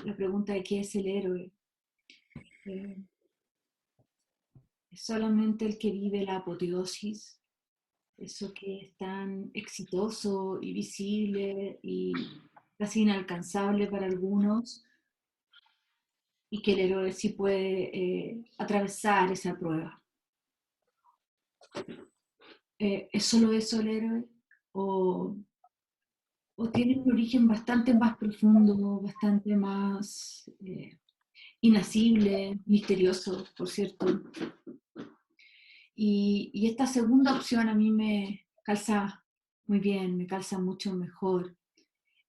La pregunta de qué es el héroe. Eh, ¿Es solamente el que vive la apoteosis? Eso que es tan exitoso y visible y casi inalcanzable para algunos, y que el héroe sí puede atravesar esa prueba. ¿Es solo eso el héroe? ¿O, o tiene un origen bastante más profundo, bastante más inacible, misterioso, por cierto? Y esta segunda opción a mí me calza muy bien, me calza mucho mejor.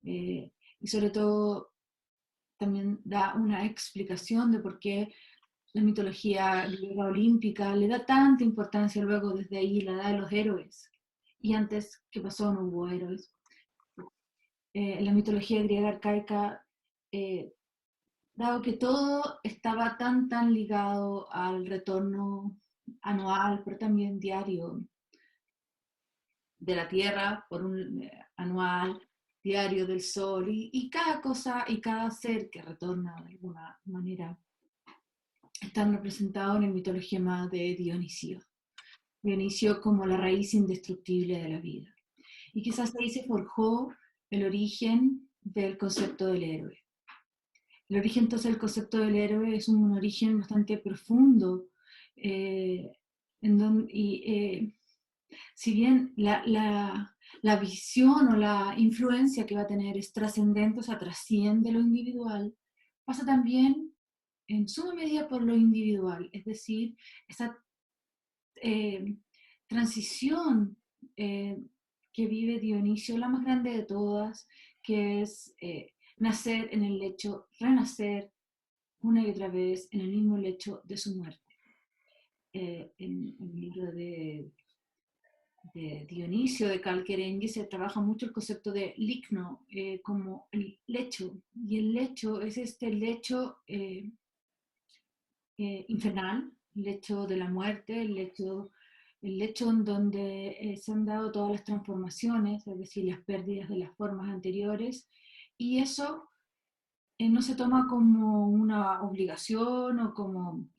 Y sobre todo también da una explicación de por qué la mitología griega olímpica le da tanta importancia luego desde ahí, la edad de los héroes. Y antes, ¿qué pasó? No hubo héroes. En la mitología griega arcaica, eh, dado que todo estaba tan ligado al retorno anual, pero también diario, de la Tierra, por un anual, diario del Sol, y cada cosa y cada ser que retorna de alguna manera están representados en el mitologema de Dionisio. Dionisio como la raíz indestructible de la vida. Y quizás ahí se forjó el origen del concepto del héroe. El origen entonces del concepto del héroe es un origen bastante profundo, y si bien la visión o la influencia que va a tener es trascendente, o sea, trasciende lo individual, pasa también en suma medida por lo individual, es decir, esa eh, transición eh, que vive Dionisio, la más grande de todas, que es nacer en el lecho, renacer una y otra vez en el mismo lecho de su muerte. En el libro de Dionisio de Calquerengue se trabaja mucho el concepto de ligno como el lecho, y el lecho es este lecho infernal, el lecho de la muerte, el lecho en donde se han dado todas las transformaciones, es decir, las pérdidas de las formas anteriores, y eso no se toma como una obligación o como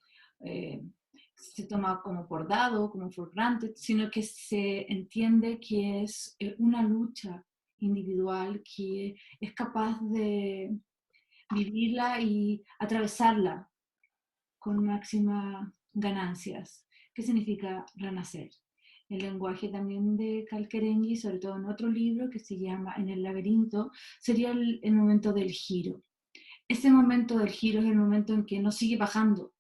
se toma como por dado, como for granted, sino que se entiende que es una lucha individual que es capaz de vivirla y atravesarla con máximas ganancias. ¿Qué significa renacer? El lenguaje también de Calquerengue, sobre todo en otro libro que se llama En el laberinto, sería el momento del giro. Ese momento del giro es el momento en que no sigue bajando,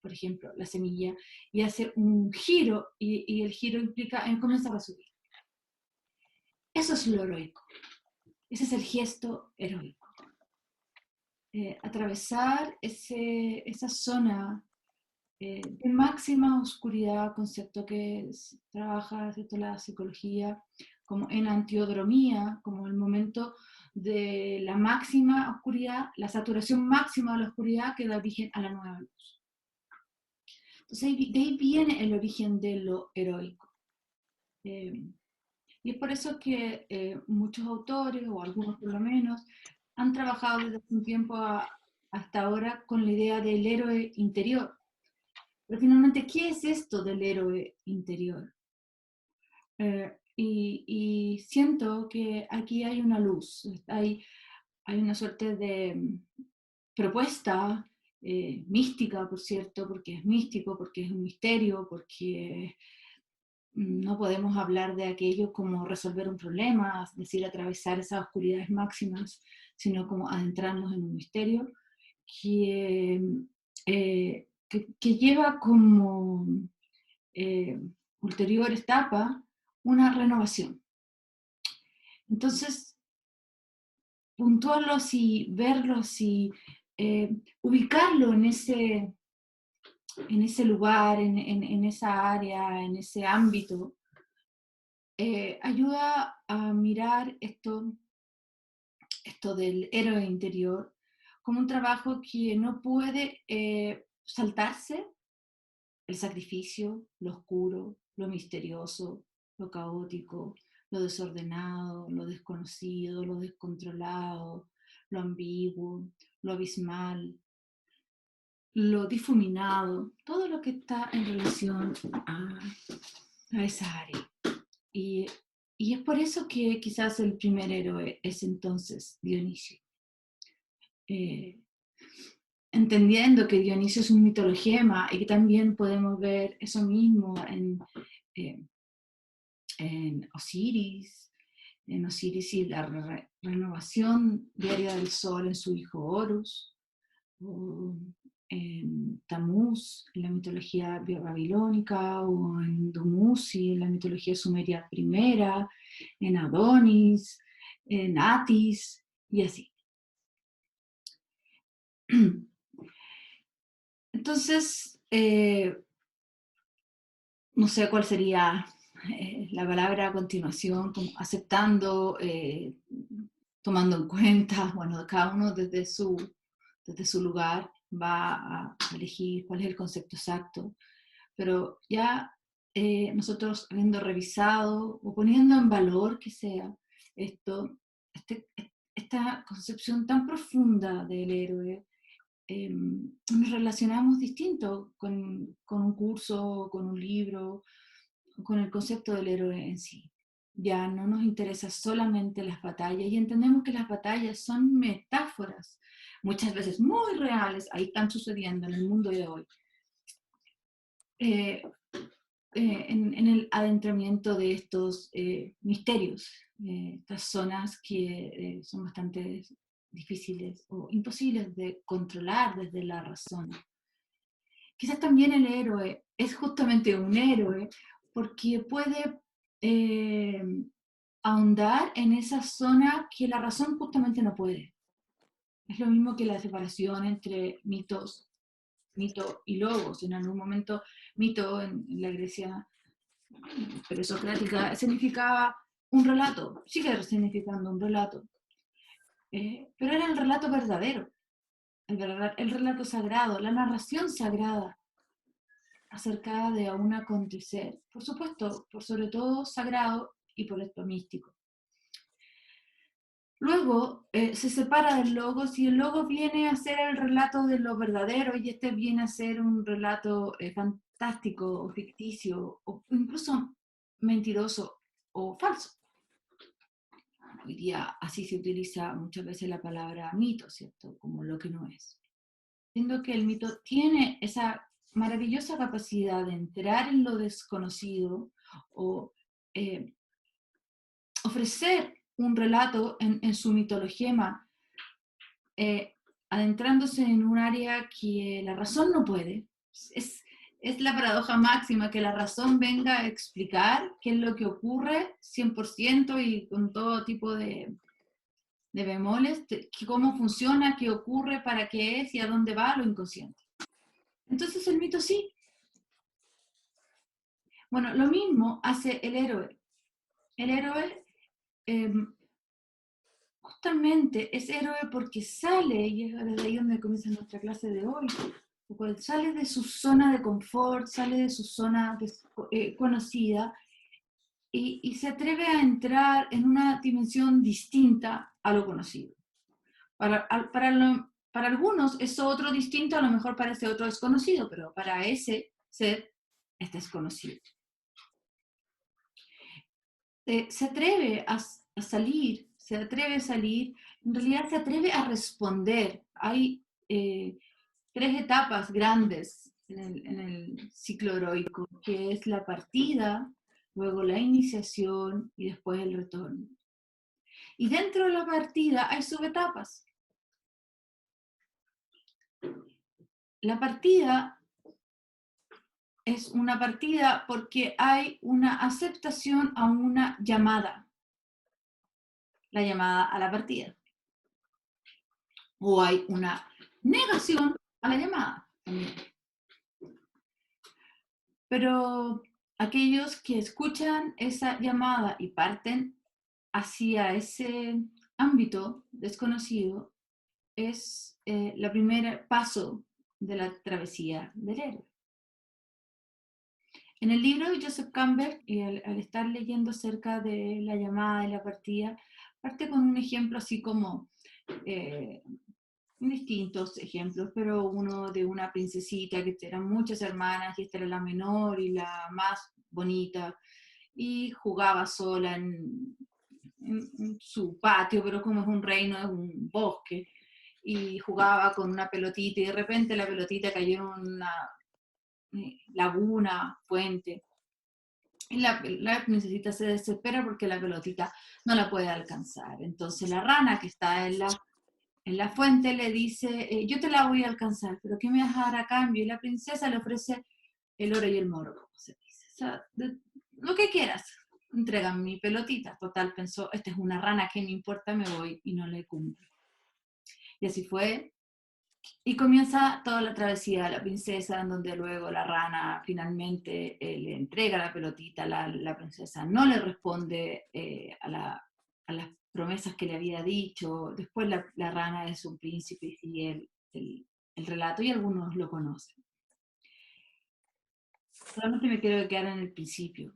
por ejemplo, la semilla, y hace un giro, y el giro implica en comenzar a subir. Eso es lo heroico. Ese es el gesto heroico. Atravesar esa zona de máxima oscuridad, concepto que trabaja ¿cierto? La psicología como en antiodromía, como el momento de la máxima oscuridad, la saturación máxima de la oscuridad que da origen a la nueva luz. Entonces de ahí viene el origen de lo heroico. Y es por eso que muchos autores, o algunos por lo menos, han trabajado desde hace un tiempo hasta ahora con la idea del héroe interior. Pero finalmente, ¿qué es esto del héroe interior? Y siento que aquí hay una luz, hay una suerte de propuesta mística, por cierto, porque es místico, porque es un misterio, porque no podemos hablar de aquello como resolver un problema, es decir, atravesar esas oscuridades máximas, sino como adentrarnos en un misterio que, que lleva como eh, ulterior etapa una renovación. Entonces, puntuarlos y verlos y ubicarlo en ese lugar, en esa área, en ese ámbito, ayuda a mirar esto del héroe interior como un trabajo que no puede saltarse el sacrificio, lo oscuro, lo misterioso, lo caótico, lo desordenado, lo desconocido, lo descontrolado, lo ambiguo, lo abismal, lo difuminado, todo lo que está en relación a esa área. Y, y es por eso que quizás el primer héroe es entonces Dionisio. Entendiendo que Dionisio es un mitologema y que también podemos ver eso mismo eh, en Osiris y la renovación diaria del sol en su hijo Horus, o en Tamuz, en la mitología babilónica, o en Dumuzi, en la mitología sumeria primera, en Adonis, en Atis, y así. Entonces, no sé cuál sería la palabra a continuación, como aceptando, tomando en cuenta, bueno, cada uno desde su lugar va a elegir cuál es el concepto exacto, pero ya nosotros habiendo revisado o poniendo en valor que sea esto, esta concepción tan profunda del héroe, nos relacionamos distinto con un curso, con un libro, con el concepto del héroe en sí. Ya no nos interesa solamente las batallas y entendemos que las batallas son metáforas, muchas veces muy reales, ahí están sucediendo en el mundo de hoy. En el adentramiento de estos misterios, estas zonas que son bastante difíciles o imposibles de controlar desde la razón. Quizás también el héroe es justamente un héroe porque puede ahondar en esa zona que la razón justamente no puede. Es lo mismo que la separación entre mito y logos. En algún momento, mito en la Grecia presocrática significaba un relato, sigue significando un relato, pero era el relato verdadero, el relato sagrado, la narración sagrada acerca de un acontecer, por supuesto, por sobre todo sagrado y por esto místico. Luego se separa del logos y el logos viene a ser el relato de lo verdadero y este viene a ser un relato fantástico o ficticio o incluso mentiroso o falso. Hoy día así se utiliza muchas veces la palabra mito, ¿cierto? Como lo que no es. Siendo que el mito tiene esa maravillosa capacidad de entrar en lo desconocido o ofrecer un relato en su mitologema, adentrándose en un área que la razón no puede. Es la paradoja máxima, que la razón venga a explicar qué es lo que ocurre 100% y con todo tipo de bemoles, cómo funciona, qué ocurre, para qué es y a dónde va lo inconsciente. Entonces el mito sí. Bueno, lo mismo hace el héroe. El héroe justamente es héroe porque sale, y es desde ahí donde comienza nuestra clase de hoy, sale de su zona de confort, sale de su zona conocida y se atreve a entrar en una dimensión distinta a lo conocido. Para algunos eso otro distinto a lo mejor parece otro desconocido, pero para ese ser es desconocido. Se atreve a salir, en realidad se atreve a responder. Hay 3 etapas grandes en el ciclo heroico, que es la partida, luego la iniciación y después el retorno. Y dentro de la partida hay subetapas. La partida es una partida porque hay una aceptación a una llamada, la llamada a la partida. O hay una negación a la llamada también. Pero aquellos que escuchan esa llamada y parten hacia ese ámbito desconocido es el primer paso de la travesía del héroe. En el libro de Joseph Campbell, y al estar leyendo acerca de la llamada y la partida, parte con un ejemplo así como, distintos ejemplos, pero uno de una princesita que eran muchas hermanas y esta era la menor y la más bonita, y jugaba sola en su patio, pero como es un reino, es un bosque, y jugaba con una pelotita y de repente la pelotita cayó en una laguna, fuente, y la princesita se desespera porque la pelotita no la puede alcanzar. Entonces la rana que está en la fuente le dice, yo te la voy a alcanzar, pero ¿qué me vas a dar a cambio? Y la princesa le ofrece el oro y el moro, como se dice. O sea, lo que quieras, entregan mi pelotita. Total, pensó, esta es una rana, ¿qué me importa? Me voy y no le cumplo. Y así fue. Y comienza toda la travesía de la princesa, en donde luego la rana finalmente le entrega la pelotita, la princesa no le responde a las promesas que le había dicho. Después la rana es un príncipe y sigue el relato y algunos lo conocen. Realmente me quiero quedar en el principio.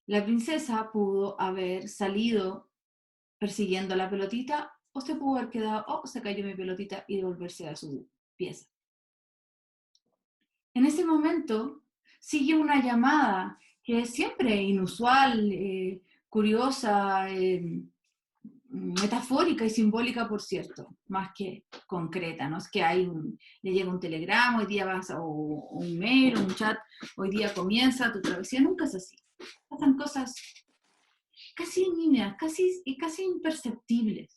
La princesa pudo haber salido persiguiendo la pelotita o se pudo haber quedado, oh, se cayó mi pelotita y devolverse a su pieza. En ese momento sigue una llamada que es siempre inusual, curiosa, metafórica y simbólica, por cierto, más que concreta, no es que le llega un telegrama, hoy día vas o un mail o un chat, hoy día comienza tu travesía, nunca es así. Pasan cosas casi nímidas, casi imperceptibles,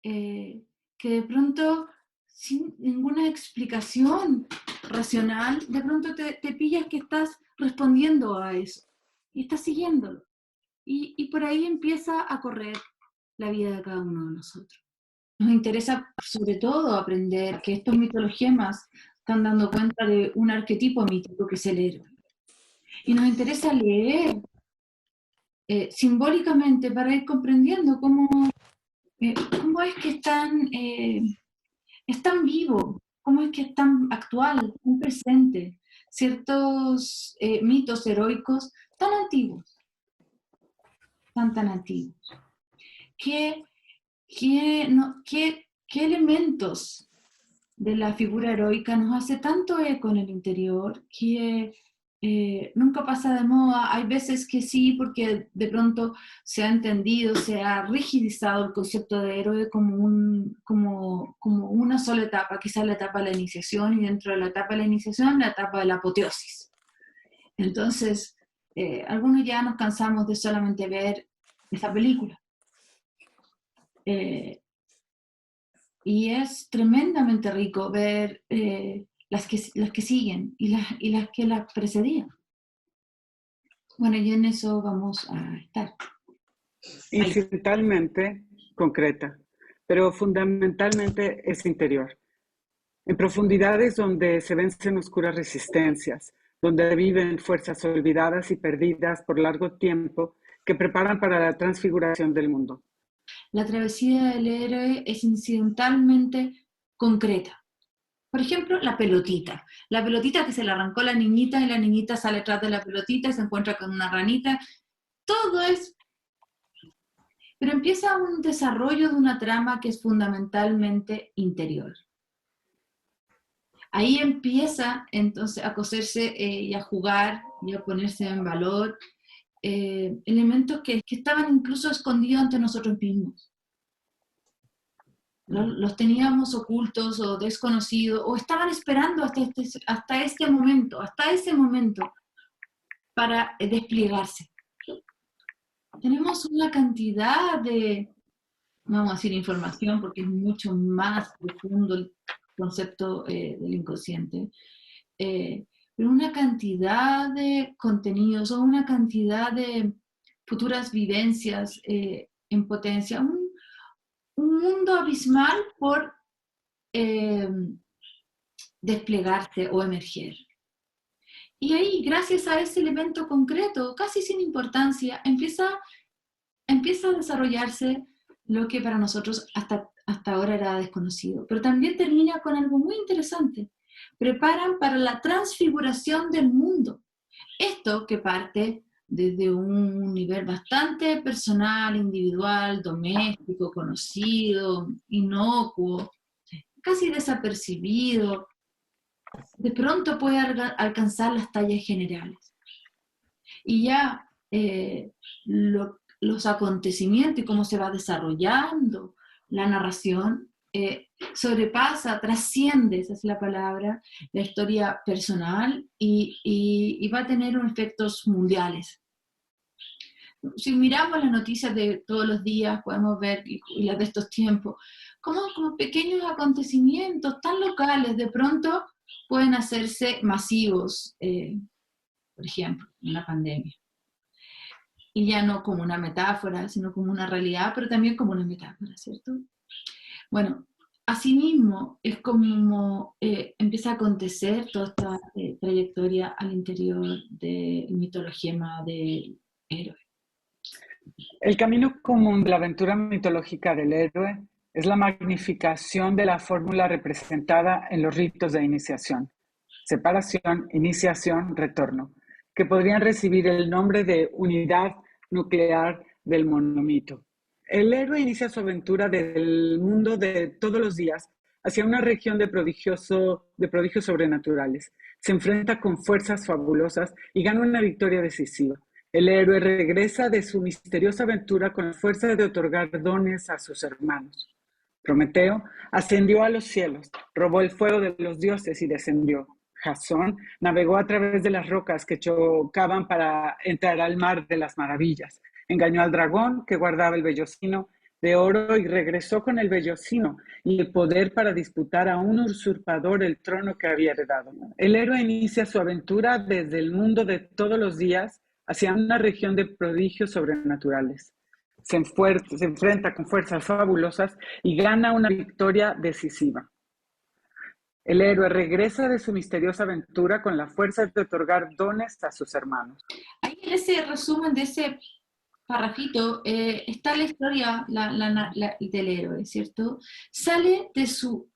que de pronto, sin ninguna explicación racional, de pronto te pillas que estás respondiendo a eso y estás siguiéndolo. Y por ahí empieza a correr la vida de cada uno de nosotros. Nos interesa sobre todo aprender que estos mitologemas están dando cuenta de un arquetipo mítico que es el héroe. Y nos interesa leer simbólicamente para ir comprendiendo cómo es que es tan vivo, cómo es que es tan actual, tan presente, ciertos mitos heroicos tan antiguos, tan antiguos. ¿Qué elementos de la figura heroica nos hace tanto eco en el interior que nunca pasa de moda? Hay veces que sí, porque de pronto se ha entendido, se ha rigidizado el concepto de héroe como una sola etapa, quizás la etapa de la iniciación, y dentro de la etapa de la iniciación, la etapa de la apoteosis. Entonces, algunos ya nos cansamos de solamente ver esa película. Y es tremendamente rico ver las que siguen y las que las precedían. Bueno, y en eso vamos a estar. Incidentalmente concreta, pero fundamentalmente es interior. En profundidades donde se vencen oscuras resistencias, donde viven fuerzas olvidadas y perdidas por largo tiempo que preparan para la transfiguración del mundo. La travesía del héroe es incidentalmente concreta. Por ejemplo, la pelotita. La pelotita que se le arrancó a la niñita y la niñita sale atrás de la pelotita y se encuentra con una ranita. Todo es... Pero empieza un desarrollo de una trama que es fundamentalmente interior. Ahí empieza entonces a coserse y a jugar y a ponerse en valor elementos que estaban incluso escondidos ante nosotros mismos. Los teníamos ocultos o desconocidos, o estaban esperando hasta ese momento para desplegarse. Tenemos una cantidad de, vamos a decir información, porque es mucho más profundo el concepto del inconsciente, pero una cantidad de contenidos o una cantidad de futuras vivencias en potencia, un mundo abismal por desplegarse o emerger. Y ahí, gracias a ese elemento concreto, casi sin importancia, empieza a desarrollarse lo que para nosotros hasta ahora era desconocido. Pero también termina con algo muy interesante, preparan para la transfiguración del mundo. Esto que parte desde un nivel bastante personal, individual, doméstico, conocido, inocuo, casi desapercibido, de pronto puede alcanzar las tallas generales. Y ya los acontecimientos y cómo se va desarrollando la narración sobrepasa, trasciende, esa es la palabra, la historia personal y va a tener efectos mundiales. Si miramos las noticias de todos los días, podemos ver, y las de estos tiempos, como pequeños acontecimientos tan locales de pronto pueden hacerse masivos, por ejemplo, en la pandemia. Y ya no como una metáfora, sino como una realidad, pero también como una metáfora, ¿cierto? Bueno, asimismo es como empieza a acontecer toda esta trayectoria al interior del mitologema del héroe. El camino común de la aventura mitológica del héroe es la magnificación de la fórmula representada en los ritos de iniciación, separación, iniciación, retorno, que podrían recibir el nombre de unidad nuclear del monomito. El héroe inicia su aventura del mundo de todos los días hacia una región de prodigios sobrenaturales. Se enfrenta con fuerzas fabulosas y gana una victoria decisiva. El héroe regresa de su misteriosa aventura con la fuerza de otorgar dones a sus hermanos. Prometeo ascendió a los cielos, robó el fuego de los dioses y descendió. Jasón navegó a través de las rocas que chocaban para entrar al mar de las maravillas. Engañó al dragón que guardaba el vellocino de oro y regresó con el vellocino y el poder para disputar a un usurpador el trono que había heredado. El héroe inicia su aventura desde el mundo de todos los días hacia una región de prodigios sobrenaturales. Se enfrenta con fuerzas fabulosas y gana una victoria decisiva. El héroe regresa de su misteriosa aventura con la fuerza de otorgar dones a sus hermanos. Ahí en ese resumen de ese parrafito está la historia del héroe, ¿cierto? Sale de su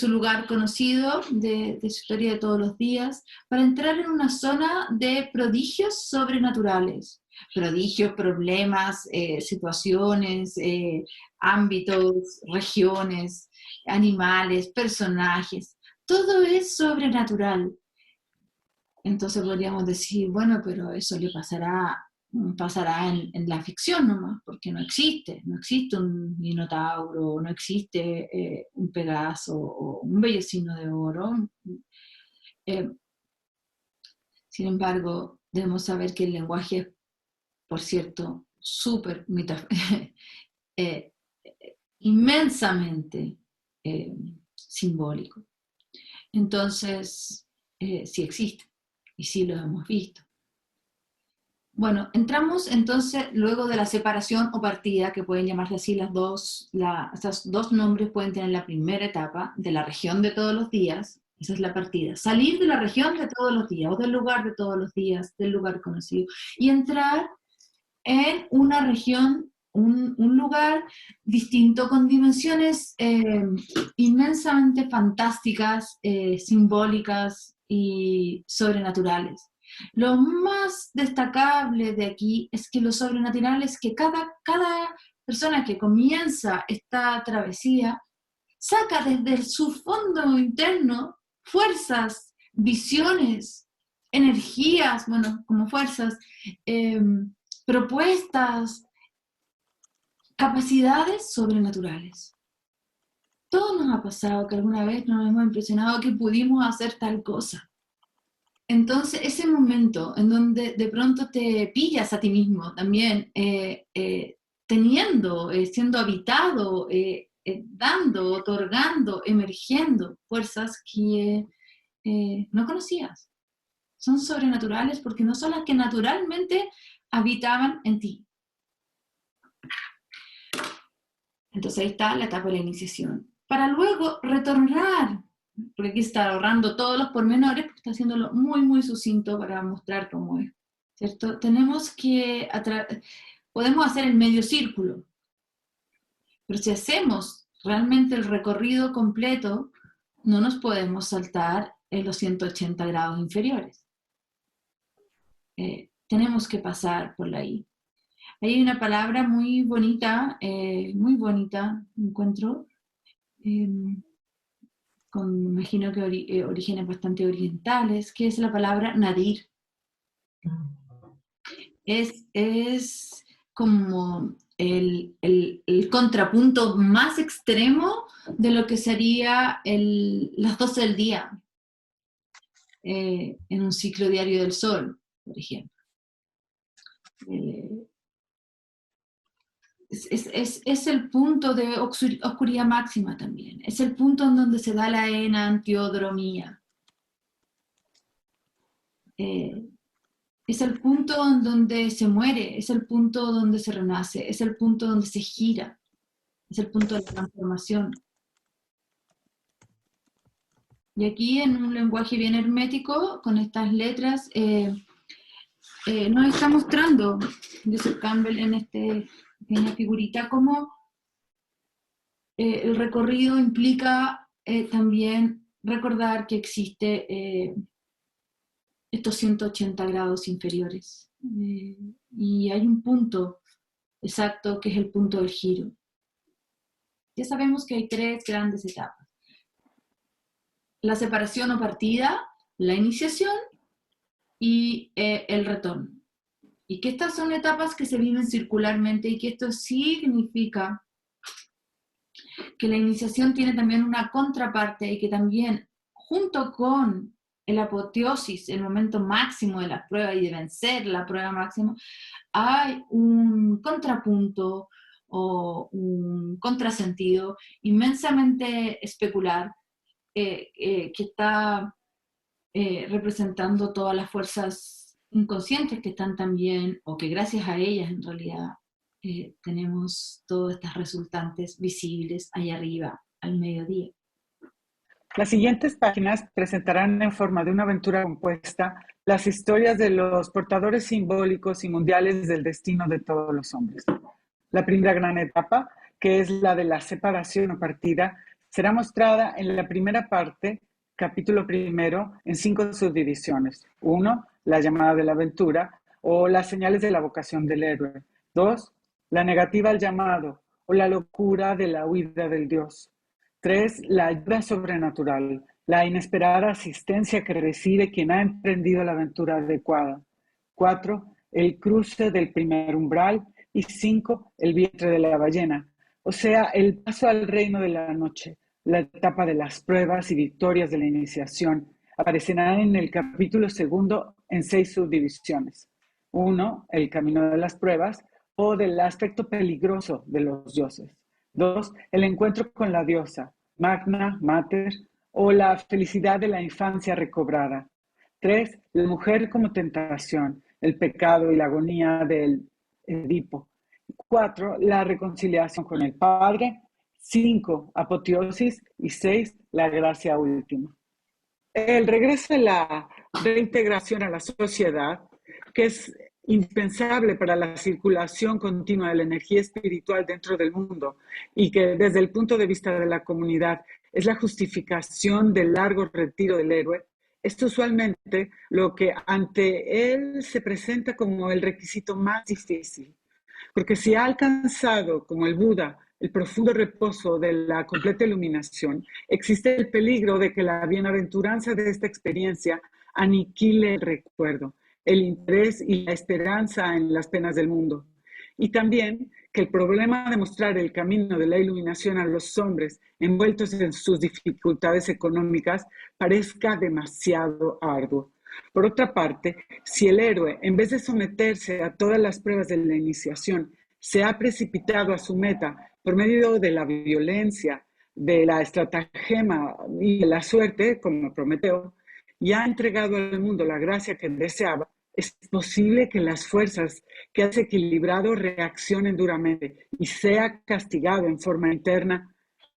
lugar conocido, de su historia de todos los días, para entrar en una zona de prodigios sobrenaturales. Prodigios, problemas, situaciones, ámbitos, regiones, animales, personajes. Todo es sobrenatural. Entonces podríamos decir, bueno, pero eso le pasará en la ficción nomás, porque no existe un minotauro, no existe un Pegaso o un vellocino de oro. Sin embargo, debemos saber que el lenguaje es, por cierto, súper inmensamente simbólico. Entonces, sí existe, y sí lo hemos visto. Bueno, entramos entonces luego de la separación o partida, que pueden llamarse así estos dos nombres pueden tener la primera etapa de la región de todos los días, esa es la partida, salir de la región de todos los días, o del lugar de todos los días, del lugar conocido, y entrar en una región, un lugar distinto, con dimensiones inmensamente fantásticas, simbólicas y sobrenaturales. Lo más destacable de aquí es que lo sobrenatural es que cada persona que comienza esta travesía saca desde su fondo interno fuerzas, visiones, energías, bueno, como fuerzas, propuestas, capacidades sobrenaturales. Todo nos ha pasado que alguna vez nos hemos impresionado que pudimos hacer tal cosa. Entonces, ese momento en donde de pronto te pillas a ti mismo también, teniendo, siendo habitado, dando, otorgando, emergiendo fuerzas que no conocías. Son sobrenaturales porque no son las que naturalmente habitaban en ti. Entonces ahí está la etapa de la iniciación. Para luego retornar, porque aquí está ahorrando todos los pormenores, porque está haciéndolo muy, muy sucinto para mostrar cómo es, ¿cierto? Tenemos que, podemos hacer el medio círculo, pero si hacemos realmente el recorrido completo, no nos podemos saltar en los 180 grados inferiores. Tenemos que pasar por ahí. Hay una palabra muy bonita, encuentro, me imagino que orígenes bastante orientales, que es la palabra nadir. Es como el contrapunto más extremo de lo que sería las 12 del día en un ciclo diario del sol, por ejemplo. Es el punto de oscuridad máxima también, es el punto en donde se da la enantiodromía. Es el punto en donde se muere, es el punto donde se renace, es el punto donde se gira, es el punto de la transformación. Y aquí en un lenguaje bien hermético, con estas letras, nos está mostrando Joseph Campbell en esta pequeña figurita cómo el recorrido implica también recordar que existe estos 180 grados inferiores. Y hay un punto exacto que es el punto del giro. Ya sabemos que hay 3 grandes etapas. La separación o partida, la iniciación y el retorno. Y que estas son etapas que se viven circularmente y que esto significa que la iniciación tiene también una contraparte y que también junto con el apoteosis, el momento máximo de la prueba y de vencer la prueba máxima, hay un contrapunto o un contrasentido inmensamente especular que está representando todas las fuerzas inconscientes que están también, o que gracias a ellas en realidad tenemos todas estas resultantes visibles allá arriba, al mediodía. Las siguientes páginas presentarán en forma de una aventura compuesta las historias de los portadores simbólicos y mundiales del destino de todos los hombres. La primera gran etapa, que es la de la separación o partida, será mostrada en la primera parte, capítulo primero, en 5 subdivisiones. 1, la llamada de la aventura o las señales de la vocación del héroe. 2, la negativa al llamado o la locura de la huida del Dios. 3, la ayuda sobrenatural, la inesperada asistencia que recibe quien ha emprendido la aventura adecuada. 4, el cruce del primer umbral. Y 5, el vientre de la ballena, o sea, el paso al reino de la noche, la etapa de las pruebas y victorias de la iniciación. Aparecerán en el capítulo segundo en 6 subdivisiones. 1, el camino de las pruebas o del aspecto peligroso de los dioses. 2, el encuentro con la diosa, Magna, Mater, o la felicidad de la infancia recobrada. 3, la mujer como tentación, el pecado y la agonía del Edipo. 4, la reconciliación con el Padre. 5, apoteosis. Y 6, la gracia última. El regreso de la reintegración a la sociedad, que es indispensable para la circulación continua de la energía espiritual dentro del mundo y que desde el punto de vista de la comunidad es la justificación del largo retiro del héroe, es usualmente lo que ante él se presenta como el requisito más difícil. Porque si ha alcanzado, como el Buda, el profundo reposo de la completa iluminación, existe el peligro de que la bienaventuranza de esta experiencia aniquile el recuerdo, el interés y la esperanza en las penas del mundo. Y también que el problema de mostrar el camino de la iluminación a los hombres envueltos en sus dificultades económicas parezca demasiado arduo. Por otra parte, si el héroe, en vez de someterse a todas las pruebas de la iniciación, se ha precipitado a su meta por medio de la violencia, de la estratagema y de la suerte, como Prometeo, y ha entregado al mundo la gracia que deseaba, es posible que las fuerzas que has equilibrado reaccionen duramente y sea castigado en forma interna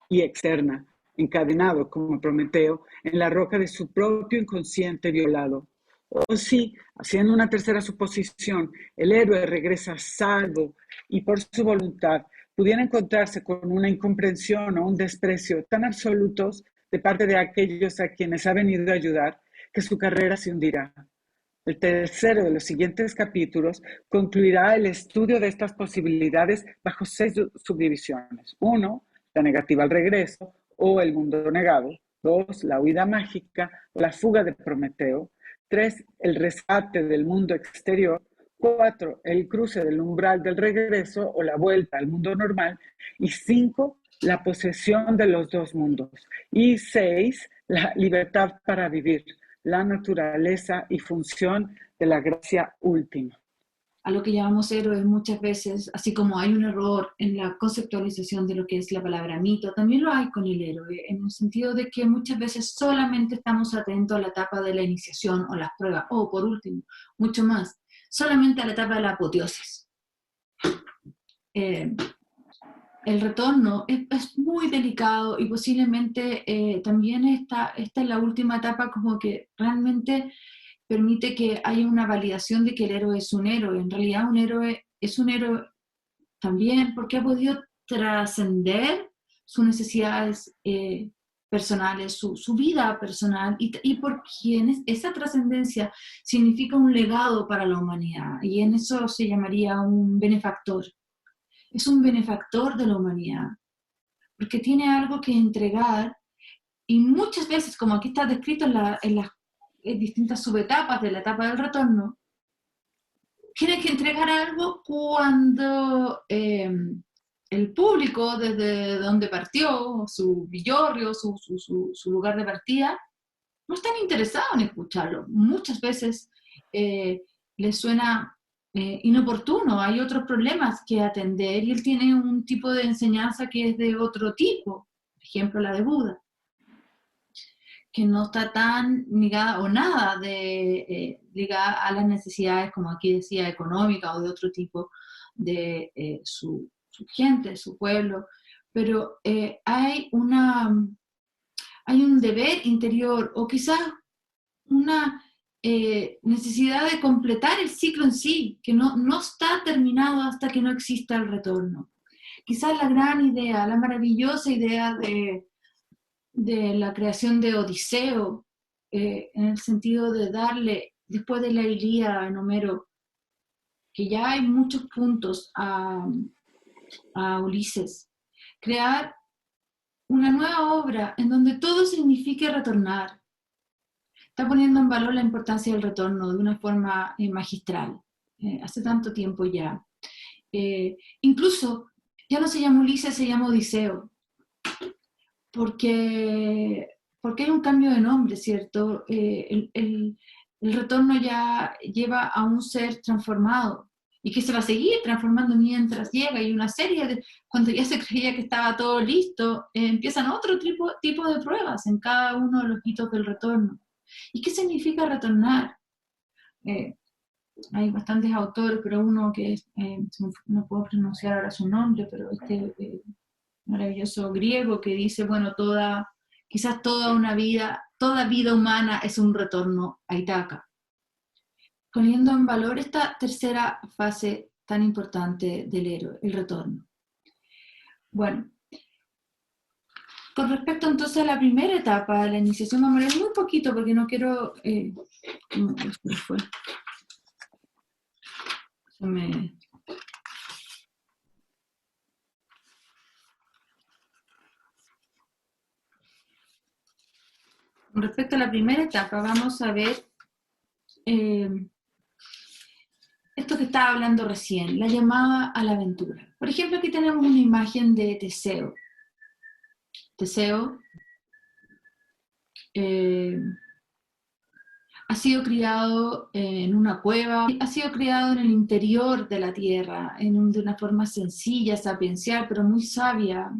y externa, encadenado como Prometeo en la roca de su propio inconsciente violado. O si, haciendo una tercera suposición, el héroe regresa salvo y por su voluntad pudiera encontrarse con una incomprensión o un desprecio tan absolutos de parte de aquellos a quienes ha venido a ayudar, que su carrera se hundirá. El tercero de los siguientes capítulos concluirá el estudio de estas posibilidades bajo 6 subdivisiones. 1, la negativa al regreso o el mundo negado. 2, la huida mágica o la fuga de Prometeo. 3, el rescate del mundo exterior. 4, el cruce del umbral del regreso o la vuelta al mundo normal. Y 5, la posesión de los dos mundos. Y 6, la libertad para vivir, la naturaleza y función de la gracia última. A lo que llamamos héroes muchas veces, así como hay un error en la conceptualización de lo que es la palabra mito, también lo hay con el héroe, en el sentido de que muchas veces solamente estamos atentos a la etapa de la iniciación o las pruebas, o por último, mucho más, solamente a la etapa de la apoteosis. El retorno es muy delicado y posiblemente también esta es la última etapa como que realmente permite que haya una validación de que el héroe es un héroe. En realidad un héroe es un héroe también porque ha podido trascender sus necesidades personales, su vida personal, y por quien esa trascendencia significa un legado para la humanidad, y en eso se llamaría un benefactor. Es un benefactor de la humanidad, porque tiene algo que entregar, y muchas veces, como aquí está descrito en las distintas subetapas de la etapa del retorno, tiene que entregar algo cuando el público, desde donde partió, su villorrio, su lugar de partida, no están interesados en escucharlo. Muchas veces les suena inoportuno, hay otros problemas que atender, y él tiene un tipo de enseñanza que es de otro tipo, por ejemplo la de Buda, que no está tan ligada o nada ligada a las necesidades, como aquí decía, económicas o de otro tipo de su gente, su pueblo, pero hay un deber interior, o quizás una necesidad de completar el ciclo en sí, que no está terminado hasta que no exista el retorno. Quizás la gran idea, la maravillosa idea de la creación de Odiseo, en el sentido de darle, después de la Ilíada en Homero, que ya hay muchos puntos a Ulises, crear una nueva obra en donde todo signifique retornar. Está poniendo en valor la importancia del retorno de una forma magistral, hace tanto tiempo ya. Incluso ya no se llama Ulises, se llama Odiseo, porque hay un cambio de nombre, ¿cierto? El retorno ya lleva a un ser transformado, y que se va a seguir transformando mientras llega, y una serie de, cuando ya se creía que estaba todo listo, empiezan otro tipo de pruebas en cada uno de los hitos del retorno. ¿Y qué significa retornar? Hay bastantes autores, pero uno que es, no puedo pronunciar ahora su nombre, pero maravilloso griego que dice, bueno, quizás toda vida humana es un retorno a Ítaca, poniendo en valor esta tercera fase tan importante del héroe, el retorno. Bueno, con respecto entonces a la primera etapa de la iniciación, vamos a leer muy poquito porque no quiero... fue. Con respecto a la primera etapa, vamos a ver esto que estaba hablando recién, la llamada a la aventura. Por ejemplo, aquí tenemos una imagen de Teseo. Teseo ha sido criado en una cueva, ha sido criado en el interior de la tierra, de una forma sencilla, sapiencial, pero muy sabia.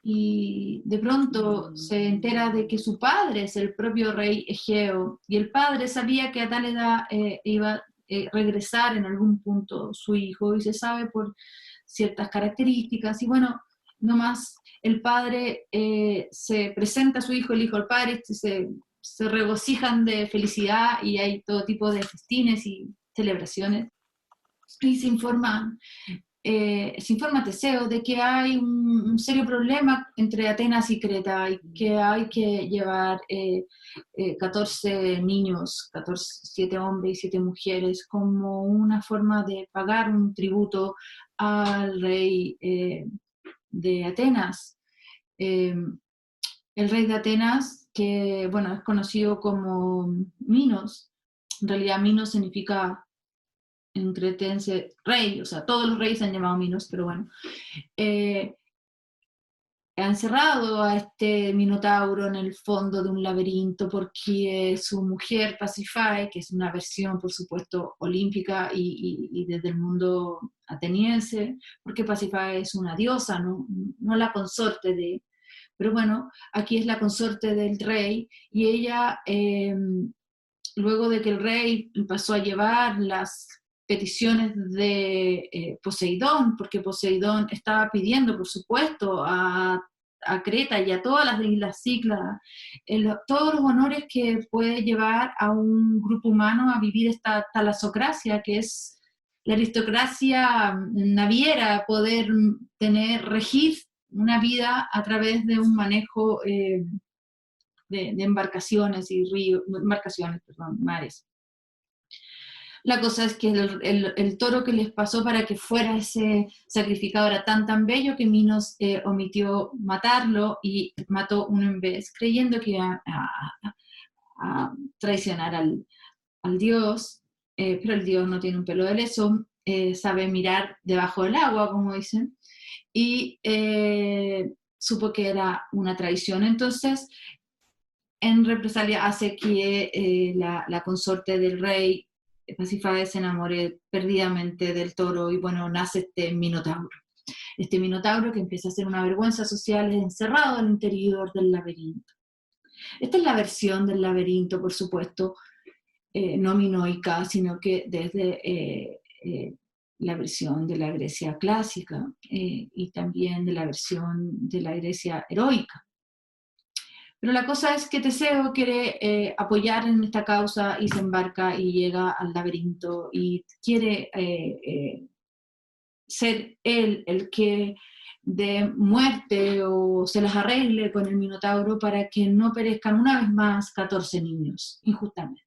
Y de pronto se entera de que su padre es el propio rey Egeo, y el padre sabía que a tal edad iba a regresar en algún punto su hijo, y se sabe por ciertas características, y bueno, nomás el padre se presenta a su hijo, el hijo al padre, se regocijan de felicidad, y hay todo tipo de festines y celebraciones, y se informan se informa Teseo de que hay un serio problema entre Atenas y Creta y que hay que llevar 14 niños, 7 hombres y 7 mujeres, como una forma de pagar un tributo al rey de Atenas. El rey de Atenas, que bueno, es conocido como Minos. En realidad Minos significa en cretense rey, o sea, todos los reyes se han llamado Minos, pero bueno, ha encerrado a este Minotauro en el fondo de un laberinto porque su mujer Pasífae, que es una versión por supuesto olímpica y desde el mundo ateniense, porque Pasífae es una diosa, no la consorte de, pero bueno, aquí es la consorte del rey y ella, luego de que el rey pasó a llevar las peticiones de Poseidón, porque Poseidón estaba pidiendo, por supuesto, a Creta y a todas las islas Cícladas, todos los honores que puede llevar a un grupo humano a vivir esta talasocracia, que es la aristocracia naviera, poder regir una vida a través de un manejo de embarcaciones y ríos, embarcaciones, perdón, mares. La cosa es que el toro que les pasó para que fuera ese sacrificado era tan bello que Minos omitió matarlo y mató uno en vez, creyendo que iba a traicionar al dios, pero el dios no tiene un pelo de leso, sabe mirar debajo del agua, como dicen, y supo que era una traición. Entonces, en represalia hace que la consorte del rey Pasífae se enamore perdidamente del toro y bueno, nace este Minotauro. Este Minotauro que empieza a ser una vergüenza social es encerrado al interior del laberinto. Esta es la versión del laberinto, por supuesto, no minoica, sino que desde la versión de la Grecia clásica y también de la versión de la Grecia heroica. Pero la cosa es que Teseo quiere apoyar en esta causa y se embarca y llega al laberinto y quiere ser él el que dé muerte o se las arregle con el Minotauro para que no perezcan una vez más 14 niños, injustamente.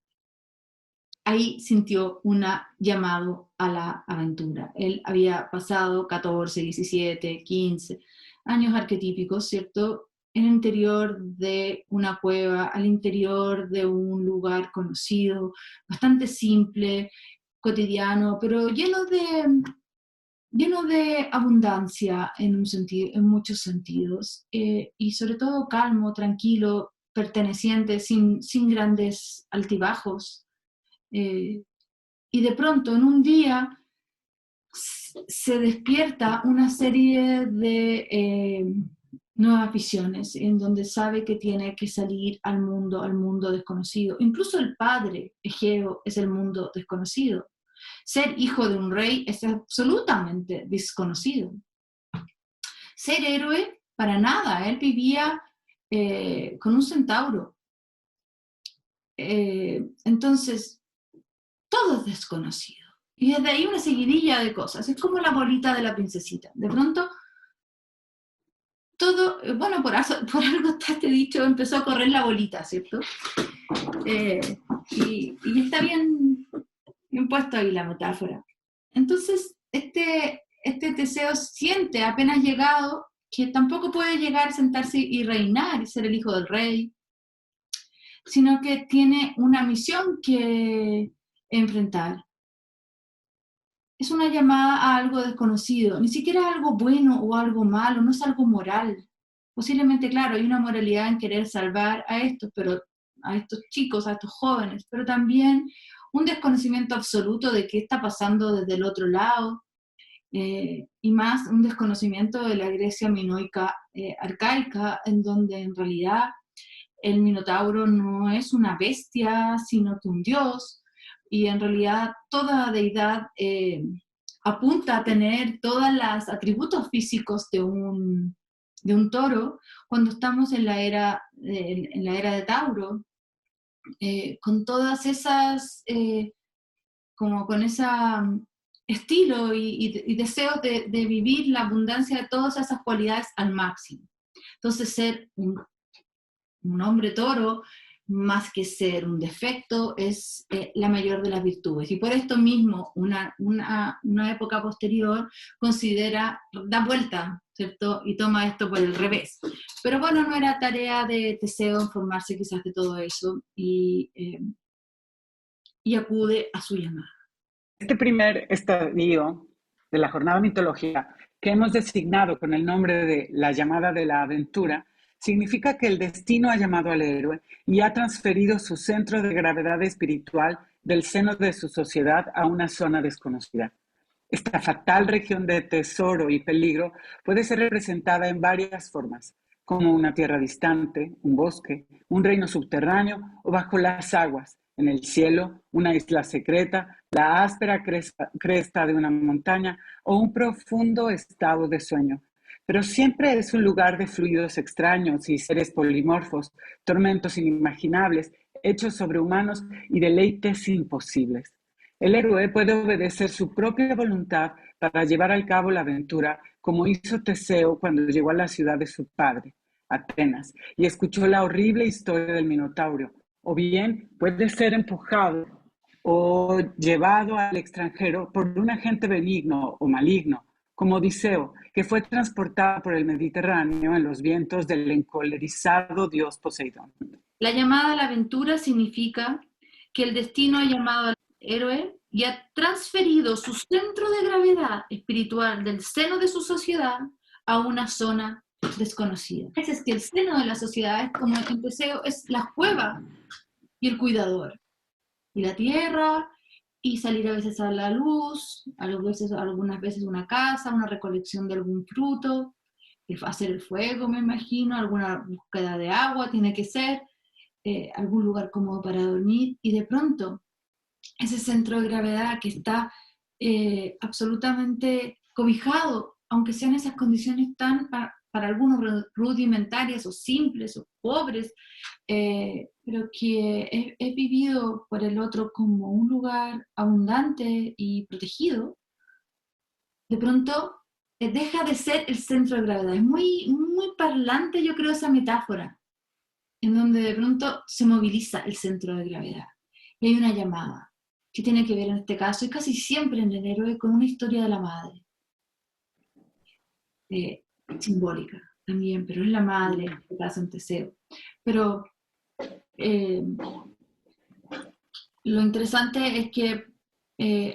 Ahí sintió un llamado a la aventura. Él había pasado 14, 17, 15 años arquetípicos, ¿cierto?, en el interior de una cueva, al interior de un lugar conocido, bastante simple, cotidiano, pero lleno de abundancia en muchos sentidos, y sobre todo calmo, tranquilo, perteneciente, sin grandes altibajos. Y de pronto, en un día, se despierta una serie de nuevas visiones, en donde sabe que tiene que salir al mundo desconocido. Incluso el padre, Egeo, es el mundo desconocido. Ser hijo de un rey es absolutamente desconocido. Ser héroe, para nada. Él vivía con un centauro. Entonces, todo es desconocido. Y desde ahí una seguidilla de cosas. Es como la bolita de la princesita. De pronto, todo, bueno, por algo te he dicho, empezó a correr la bolita, ¿cierto? Y está bien puesto ahí la metáfora. Entonces, este Teseo siente, apenas llegado, que tampoco puede llegar, sentarse y reinar y ser el hijo del rey, sino que tiene una misión que enfrentar. Es una llamada a algo desconocido, ni siquiera algo bueno o algo malo, no es algo moral. Posiblemente, claro, hay una moralidad en querer salvar a estos chicos, a estos jóvenes, pero también un desconocimiento absoluto de qué está pasando desde el otro lado, y más un desconocimiento de la Grecia minoica arcaica, en donde en realidad el Minotauro no es una bestia, sino que un dios, y en realidad toda deidad apunta a tener todos los atributos físicos de un toro. Cuando estamos en la era de Tauro, con todas esas, como con esa estilo y deseos de vivir la abundancia de todas esas cualidades al máximo. Entonces, ser un hombre toro, más que ser un defecto, es la mayor de las virtudes. Y por esto mismo, una época posterior da vuelta, ¿cierto? Y toma esto por el revés. Pero bueno, no era tarea de Teseo informarse quizás de todo eso y acude a su llamada. Este primer estadio de la jornada mitológica, que hemos designado con el nombre de la llamada de la aventura, significa que el destino ha llamado al héroe y ha transferido su centro de gravedad espiritual del seno de su sociedad a una zona desconocida. Esta fatal región de tesoro y peligro puede ser representada en varias formas, como una tierra distante, un bosque, un reino subterráneo o bajo las aguas, en el cielo, una isla secreta, la áspera cresta de una montaña o un profundo estado de sueño. Pero siempre es un lugar de fluidos extraños y seres polimorfos, tormentos inimaginables, hechos sobrehumanos y deleites imposibles. El héroe puede obedecer su propia voluntad para llevar al cabo la aventura, como hizo Teseo cuando llegó a la ciudad de su padre, Atenas, y escuchó la horrible historia del Minotauro. O bien puede ser empujado o llevado al extranjero por un agente benigno o maligno, como Odiseo, que fue transportado por el Mediterráneo en los vientos del encolerizado dios Poseidón. La llamada a la aventura significa que el destino ha llamado al héroe y ha transferido su centro de gravedad espiritual del seno de su sociedad a una zona desconocida. Es que el seno de la sociedad es como en Teseo, es la cueva y el cuidador. Y la tierra, y salir a veces a la luz, algunas veces una casa, una recolección de algún fruto, hacer el fuego, me imagino, alguna búsqueda de agua tiene que ser, algún lugar cómodo para dormir, y de pronto ese centro de gravedad que está absolutamente cobijado, aunque sean esas condiciones tan, para algunos rudimentarias o simples o pobres, pero que es vivido por el otro como un lugar abundante y protegido, de pronto deja de ser el centro de gravedad. Es muy, muy parlante, yo creo, esa metáfora, en donde de pronto se moviliza el centro de gravedad. Y hay una llamada, que tiene que ver en este caso, y casi siempre en el héroe, con una historia de la madre. Simbólica también, pero es la madre, en este caso en Teseo. Pero lo interesante es que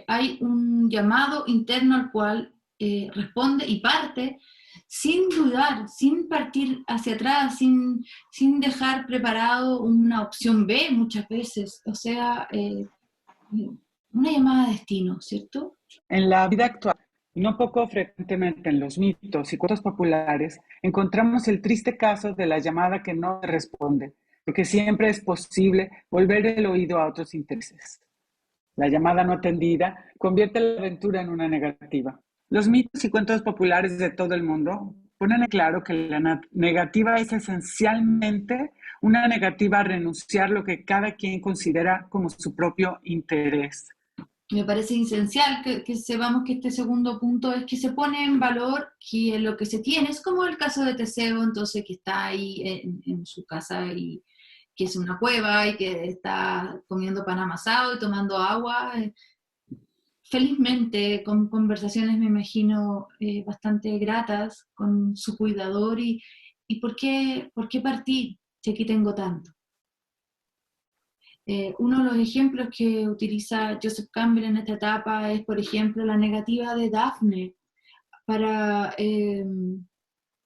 hay un llamado interno al cual responde y parte sin dudar, sin partir hacia atrás, sin dejar preparado una opción B muchas veces, o sea, una llamada a destino, ¿cierto? En la vida actual, y no poco frecuentemente en los mitos y cuentos populares, encontramos el triste caso de la llamada que no responde, porque siempre es posible volver el oído a otros intereses. La llamada no atendida convierte la aventura en una negativa. Los mitos y cuentos populares de todo el mundo ponen en claro que la negativa es esencialmente una negativa a renunciar lo que cada quien considera como su propio interés. Me parece esencial que sepamos que este segundo punto es que se pone en valor que lo que se tiene, es como el caso de Teseo, entonces, que está ahí en su casa y que es una cueva y que está comiendo pan amasado y tomando agua, felizmente, con conversaciones, me imagino, bastante gratas con su cuidador y ¿por qué partir si aquí tengo tanto? Uno de los ejemplos que utiliza Joseph Campbell en esta etapa es, por ejemplo, la negativa de Daphne para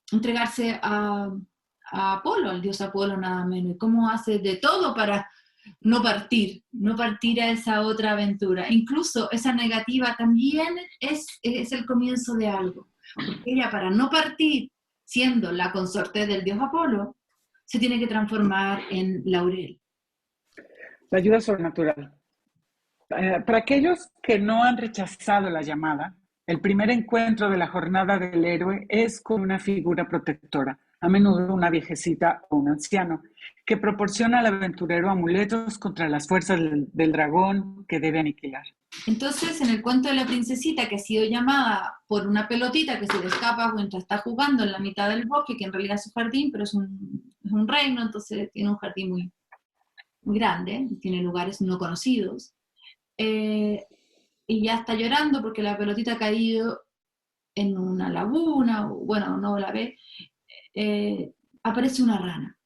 entregarse a Apolo, al dios Apolo nada menos, y cómo hace de todo para no partir a esa otra aventura. Incluso esa negativa también es el comienzo de algo, porque ella, para no partir, siendo la consorte del dios Apolo, se tiene que transformar en laurel. La ayuda sobrenatural. Para aquellos que no han rechazado la llamada, el primer encuentro de la jornada del héroe es con una figura protectora, a menudo una viejecita o un anciano, que proporciona al aventurero amuletos contra las fuerzas del dragón que debe aniquilar. Entonces, en el cuento de la princesita, que ha sido llamada por una pelotita que se le escapa mientras está jugando en la mitad del bosque, que en realidad es su jardín, pero es un reino, entonces tiene un jardín muy, muy grande, tiene lugares no conocidos, y ya está llorando porque la pelotita ha caído en una laguna, o, bueno, no la ve, aparece una rana.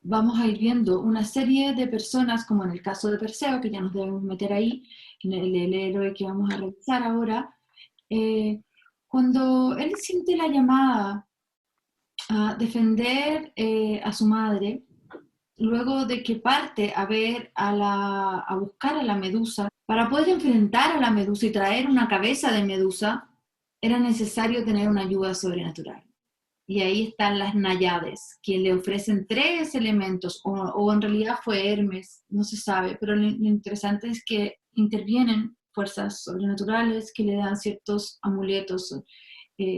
Vamos a ir viendo una serie de personas, como en el caso de Perseo, que ya nos debemos meter ahí, en el héroe que vamos a revisar ahora, cuando él siente la llamada a defender a su madre, luego de que parte a ver a buscar a la medusa, para poder enfrentar a la medusa y traer una cabeza de medusa, era necesario tener una ayuda sobrenatural. Y ahí están las náyades, quien le ofrecen 3 elementos, o en realidad fue Hermes, no se sabe, pero lo interesante es que intervienen fuerzas sobrenaturales que le dan ciertos amuletos,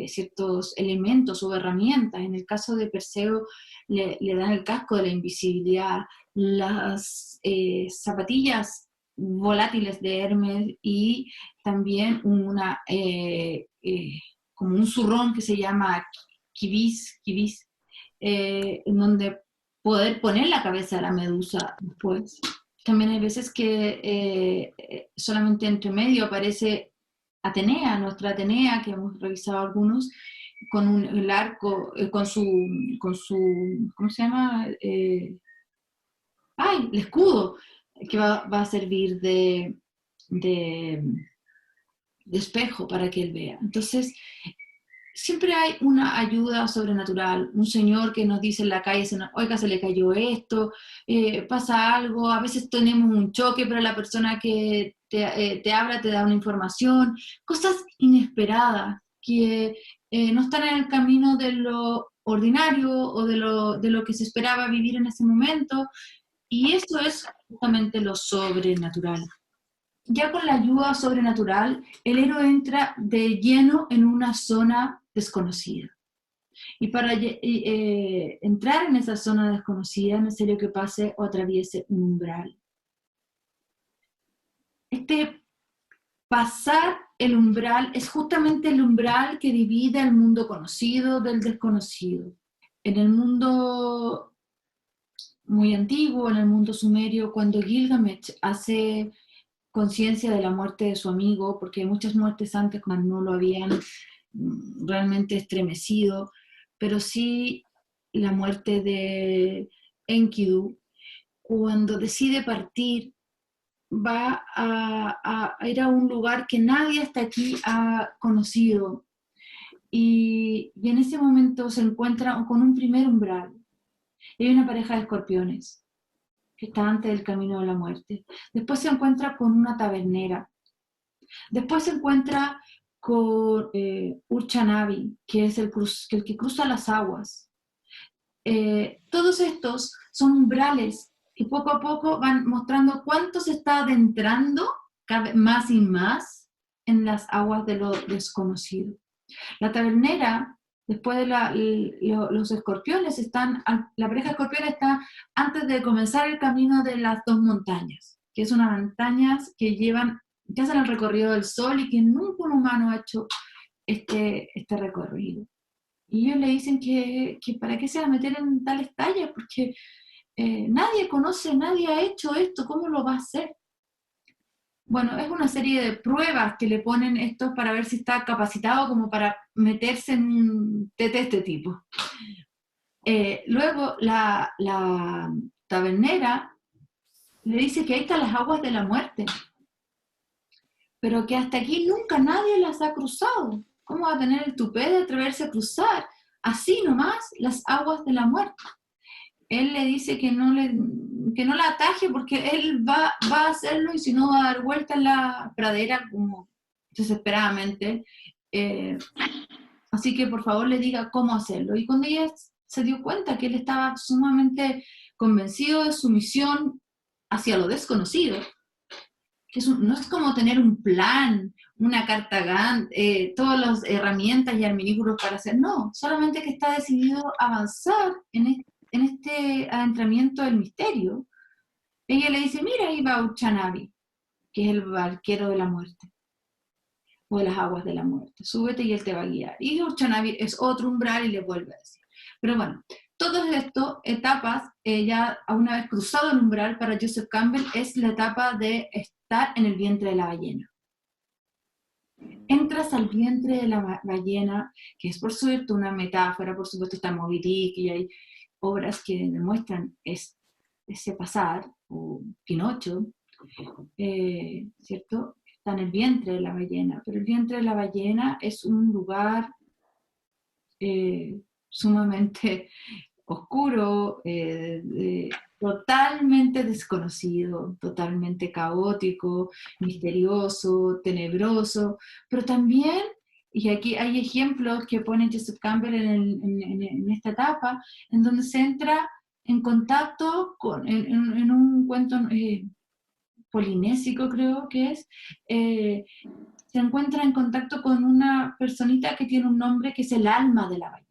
ciertos elementos o herramientas. En el caso de Perseo le dan el casco de la invisibilidad, las zapatillas volátiles de Hermes y también como un zurrón que se llama kibis, en donde poder poner la cabeza de la medusa después. También hay veces que solamente entre medio aparece Atenea, nuestra Atenea, que hemos revisado algunos, con el arco, con su, ¿cómo se llama? El escudo, que va a servir de espejo para que él vea. Entonces, siempre hay una ayuda sobrenatural, un señor que nos dice en la calle, oiga, se le cayó esto, pasa algo, a veces tenemos un choque, pero la persona que te habla te da una información, cosas inesperadas que no están en el camino de lo ordinario o de lo que se esperaba vivir en ese momento, y eso es justamente lo sobrenatural. Ya con la ayuda sobrenatural, el héroe entra de lleno en una zona desconocida. Y para entrar en esa zona desconocida es necesario que pase o atraviese un umbral. Este pasar el umbral es justamente el umbral que divide el mundo conocido del desconocido. En el mundo muy antiguo, en el mundo sumerio, cuando Gilgamesh hace conciencia de la muerte de su amigo, porque muchas muertes antes no lo habían realmente estremecido, pero sí la muerte de Enkidu, cuando decide partir, va a ir a un lugar que nadie hasta aquí ha conocido, y en ese momento se encuentra con un primer umbral, y hay una pareja de escorpiones que está antes del camino de la muerte. Después se encuentra con una tabernera. Después se encuentra con Urchanabi, que es el que cruza las aguas. Todos estos son umbrales que poco a poco van mostrando cuánto se está adentrando cada vez más y más en las aguas de lo desconocido. La tabernera, después de los escorpiones, la pareja de escorpiones está antes de comenzar el camino de las 2 montañas, que es unas montañas que hacen el recorrido del sol y que nunca un humano ha hecho este recorrido. Y ellos le dicen que para qué se va a meter en tales tallas, porque nadie conoce, nadie ha hecho esto, ¿cómo lo va a hacer? Bueno, es una serie de pruebas que le ponen estos para ver si está capacitado como para meterse en un TT de este tipo. Luego la tabernera le dice que ahí están las aguas de la muerte, pero que hasta aquí nunca nadie las ha cruzado. ¿Cómo va a tener el tupé de atreverse a cruzar así nomás las aguas de la muerte? Él le dice que no la ataje porque él va a hacerlo, y si no va a dar vuelta en la pradera como desesperadamente. Así que por favor le diga cómo hacerlo. Y cuando ella se dio cuenta que él estaba sumamente convencido de su misión hacia lo desconocido, que no es como tener un plan, una carta Gantt, todas las herramientas y arminículos para hacer, no, solamente que está decidido a avanzar en este adentramiento del misterio, ella le dice, mira, ahí va Uchanabi, que es el barquero de la muerte, o de las aguas de la muerte. Súbete y él te va a guiar. Y Uchanabi es otro umbral y le vuelve a decir. Pero bueno, todas estas etapas, ya una vez cruzado el umbral, para Joseph Campbell es la etapa de estar en el vientre de la ballena. Entras al vientre de la ballena, que es por cierto una metáfora, por supuesto está Moby Dick y hay obras que demuestran ese pasar, o Pinocho, ¿cierto? Está en el vientre de la ballena, pero el vientre de la ballena es un lugar sumamente oscuro, totalmente desconocido, totalmente caótico, misterioso, tenebroso, pero también, y aquí hay ejemplos que pone Joseph Campbell en esta etapa, en donde se entra en contacto en un cuento polinésico, creo que es, se encuentra en contacto con una personita que tiene un nombre que es el alma de la ballena.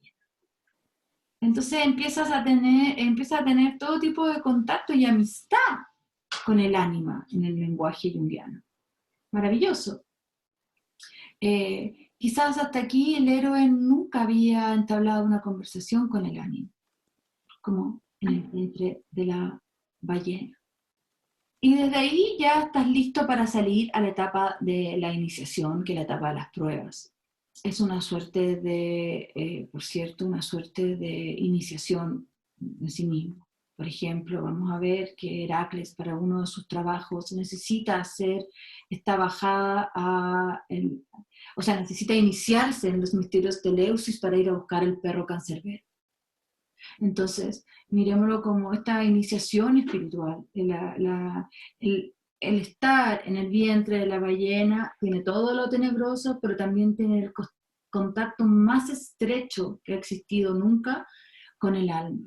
Entonces empieza a tener todo tipo de contacto y amistad con el ánima en el lenguaje junguiano. Maravilloso. Quizás hasta aquí el héroe nunca había entablado una conversación con el ánima, como en el vientre de la ballena. Y desde ahí ya estás listo para salir a la etapa de la iniciación, que es la etapa de las pruebas. Es una suerte de, por cierto, una suerte de iniciación en sí mismo. Por ejemplo, vamos a ver que Heracles para uno de sus trabajos necesita hacer esta bajada o sea, necesita iniciarse en los misterios de Eleusis para ir a buscar el perro cancerbero. Entonces, miremoslo como esta iniciación espiritual. El estar en el vientre de la ballena tiene todo lo tenebroso, pero también tiene el contacto más estrecho que ha existido nunca con el alma.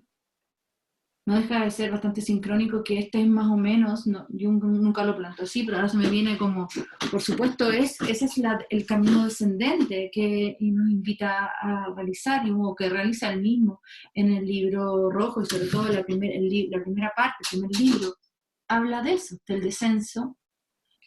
No deja de ser bastante sincrónico que este es más o menos, no, yo nunca lo planto así, pero ahora se me viene como, por supuesto, ese es el camino descendente que nos invita a realizar, o que realiza el mismo en el libro rojo, y sobre todo la primera parte, el primer libro, habla de eso, del descenso,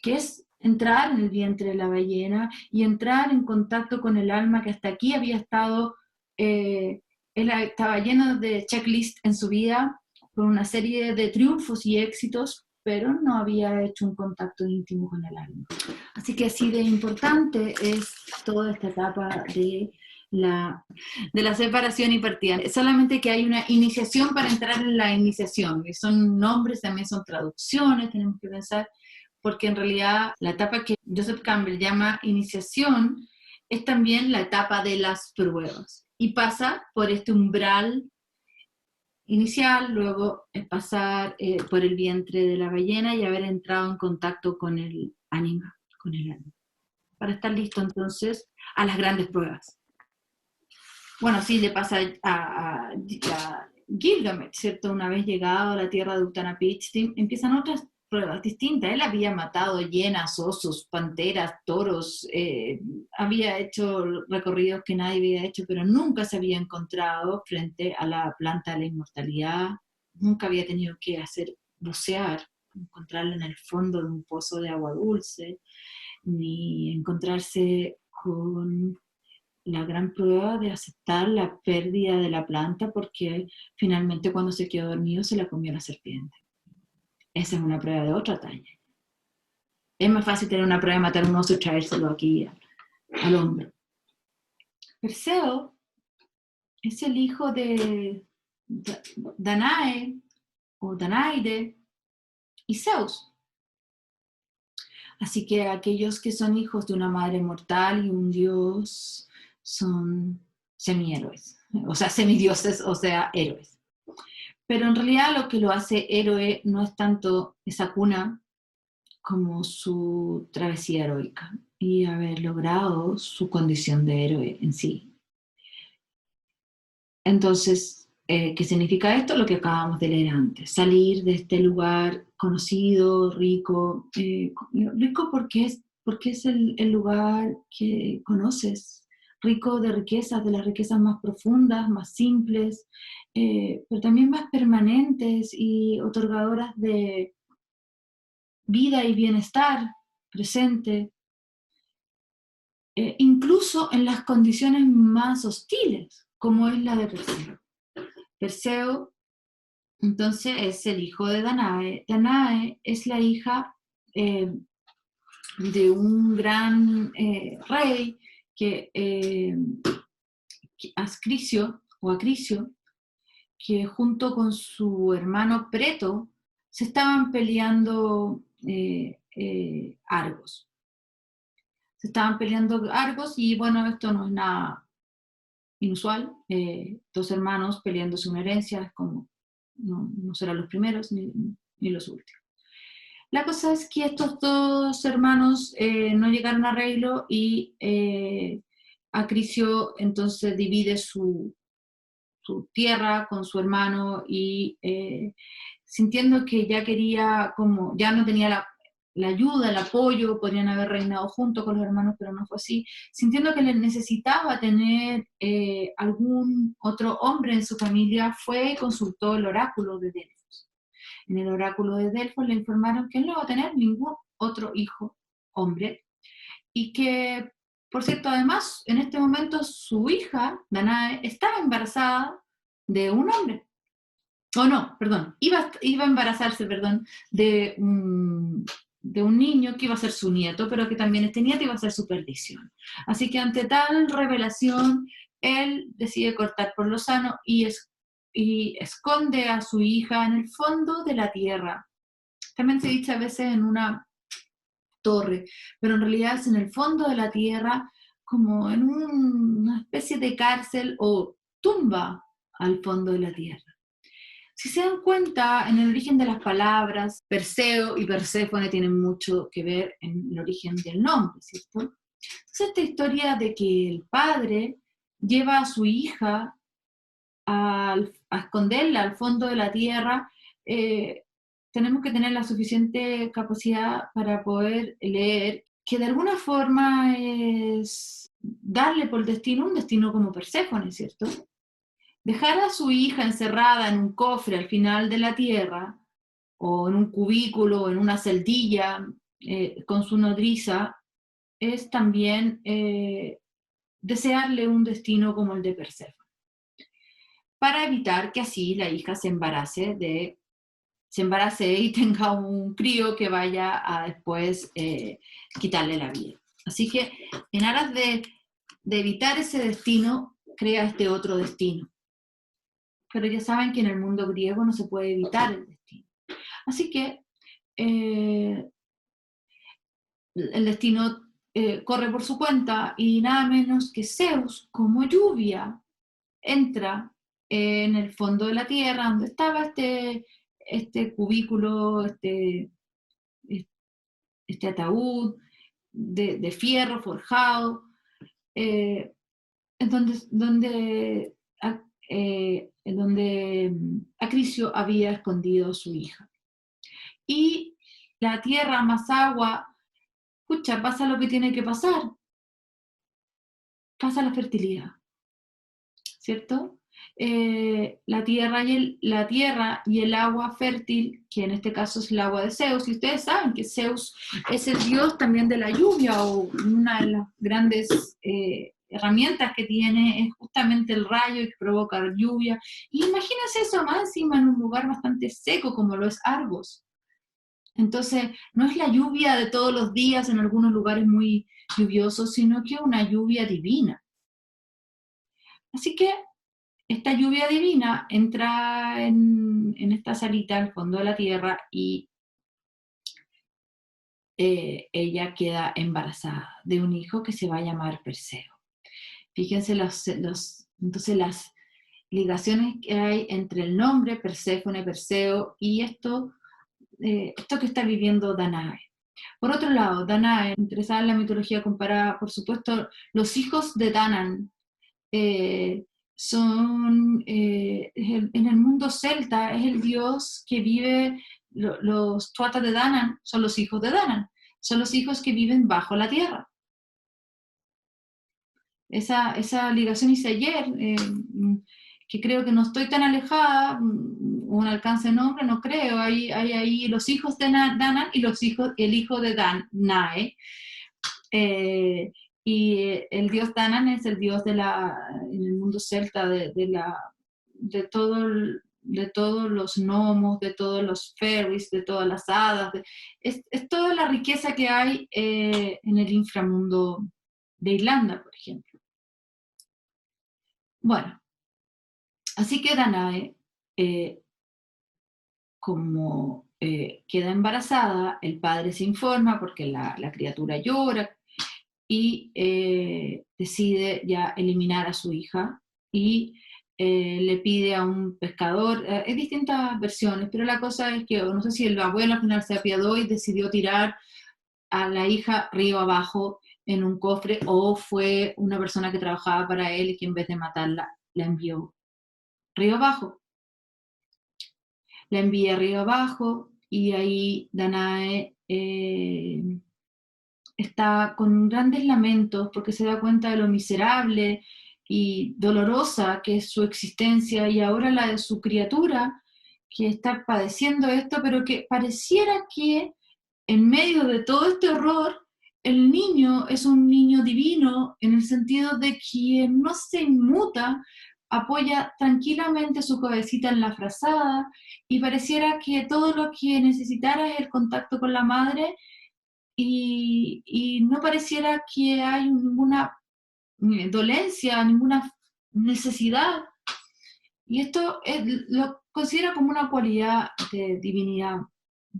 que es entrar en el vientre de la ballena y entrar en contacto con el alma que hasta aquí había estado, él estaba lleno de checklist en su vida, con una serie de triunfos y éxitos, pero no había hecho un contacto íntimo con el alma. Así que así de importante es toda esta etapa de la separación y partida. Solamente que hay una iniciación para entrar en la iniciación, que son nombres, también son traducciones, tenemos que pensar, porque en realidad la etapa que Joseph Campbell llama iniciación es también la etapa de las pruebas, y pasa por este umbral inicial, luego pasar por el vientre de la ballena y haber entrado en contacto con el ánima, con el alma, para estar listo entonces a las grandes pruebas. Bueno, sí le pasa a Gilgamesh, ¿cierto? Una vez llegado a la tierra de Utnapishtim, empiezan otras pruebas distintas. Él había matado hienas, osos, panteras, toros, había hecho recorridos que nadie había hecho, pero nunca se había encontrado frente a la planta de la inmortalidad, nunca había tenido que bucear, encontrarla en el fondo de un pozo de agua dulce, ni encontrarse con la gran prueba de aceptar la pérdida de la planta, porque finalmente cuando se quedó dormido se la comió la serpiente. Esa es una prueba de otra talla. Es más fácil tener una prueba de matar a un oso y traérselo aquí al hombro. Perseo es el hijo de Danae o Danaide y Zeus. Así que aquellos que son hijos de una madre mortal y un dios son semihéroes, o sea, semidioses, o sea, héroes. Pero en realidad lo que lo hace héroe no es tanto esa cuna como su travesía heroica y haber logrado su condición de héroe en sí. Entonces, ¿qué significa esto? Lo que acabamos de leer antes, salir de este lugar conocido, rico, rico porque es el lugar que conoces rico de riquezas, de las riquezas más profundas, más simples, pero también más permanentes y otorgadoras de vida y bienestar presente, incluso en las condiciones más hostiles, como es la de Perseo. Perseo, entonces, es el hijo de Danae. Danae es la hija de un gran rey que Acricio, que junto con su hermano Preto se estaban peleando Argos. Se estaban peleando Argos y bueno, esto no es nada inusual. Dos hermanos peleándose una herencia, es como, no serán los primeros ni los últimos. La cosa es que estos dos hermanos no llegaron a arreglo y Acricio entonces divide su tierra con su hermano y sintiendo que ya quería, como ya no tenía la ayuda, el apoyo, podrían haber reinado junto con los hermanos, pero no fue así, sintiendo que le necesitaba tener algún otro hombre en su familia, fue y consultó el oráculo de Delfos. En el oráculo de Delfos le informaron que él no iba a tener ningún otro hijo hombre y que, por cierto, además, en este momento su hija, Danae, estaba embarazada de un hombre. O no, perdón, iba a embarazarse, perdón, de un niño que iba a ser su nieto, pero que también este nieto iba a ser su perdición. Así que ante tal revelación, él decide cortar por lo sano y esconde a su hija en el fondo de la tierra. También se dice a veces en una torre, pero en realidad es en el fondo de la tierra, como en una especie de cárcel o tumba al fondo de la tierra. Si se dan cuenta, en el origen de las palabras, Perseo y Perséfone tienen mucho que ver en el origen del nombre, ¿cierto? Entonces esta historia de que el padre lleva a su hija a esconderla al fondo de la tierra, tenemos que tener la suficiente capacidad para poder leer que de alguna forma es darle por destino un destino como Perséfone, ¿cierto? Dejar a su hija encerrada en un cofre al final de la tierra, o en un cubículo, o en una celdilla, con su nodriza, es también desearle un destino como el de Perséfone, para evitar que así la hija se embarace y tenga un crío que vaya a después quitarle la vida. Así que en aras de evitar ese destino, crea este otro destino. Pero ya saben que en el mundo griego no se puede evitar el destino. Así que el destino corre por su cuenta y nada menos que Zeus, como lluvia, entra en el fondo de la tierra, donde estaba este cubículo, este ataúd de fierro forjado, donde Acricio había escondido a su hija. Y la tierra más agua, escucha, pasa lo que tiene que pasar, pasa la fertilidad, ¿cierto? La tierra y el agua fértil, que en este caso es el agua de Zeus, y ustedes saben que Zeus es el dios también de la lluvia, o una de las grandes herramientas que tiene es justamente el rayo que provoca lluvia. Y imagínense eso más encima en un lugar bastante seco como lo es Argos. Entonces, no es la lluvia de todos los días en algunos lugares muy lluviosos, sino que una lluvia divina. Así que esta lluvia divina entra en esta salita al fondo de la tierra y ella queda embarazada de un hijo que se va a llamar Perseo. Fíjense entonces las ligaciones que hay entre el nombre Perséfone, Perseo y esto que está viviendo Danae. Por otro lado, Danae, interesada en la mitología comparada, por supuesto, los hijos de Danan son, en el mundo celta, es el dios que vive, los Tuatha de Danann son los hijos de Danan, son los hijos que viven bajo la tierra. esa ligación hice ayer, que creo que no estoy tan alejada, un alcance de nombre, no creo, hay ahí los hijos de Danan y el hijo de Nae, y el dios Danan es el dios en el mundo celta de todos los gnomos, de todos los fairies, de todas las hadas, es toda la riqueza que hay en el inframundo de Irlanda, por ejemplo. Bueno, así que Danae, como queda embarazada, el padre se informa porque la criatura llora y decide ya eliminar a su hija y le pide a un pescador, hay distintas versiones, pero la cosa es que no sé si el abuelo al final se apiadó y decidió tirar a la hija río abajo en un cofre, o fue una persona que trabajaba para él y que en vez de matarla la envió río abajo. La envía río abajo y ahí Danae está con grandes lamentos porque se da cuenta de lo miserable y dolorosa que es su existencia y ahora la de su criatura que está padeciendo esto, pero que pareciera que en medio de todo este horror el niño es un niño divino en el sentido de que no se inmuta, apoya tranquilamente su cabecita en la frazada y pareciera que todo lo que necesitara es el contacto con la madre y no pareciera que hay ninguna dolencia, ninguna necesidad. Y esto lo considera como una cualidad de divinidad.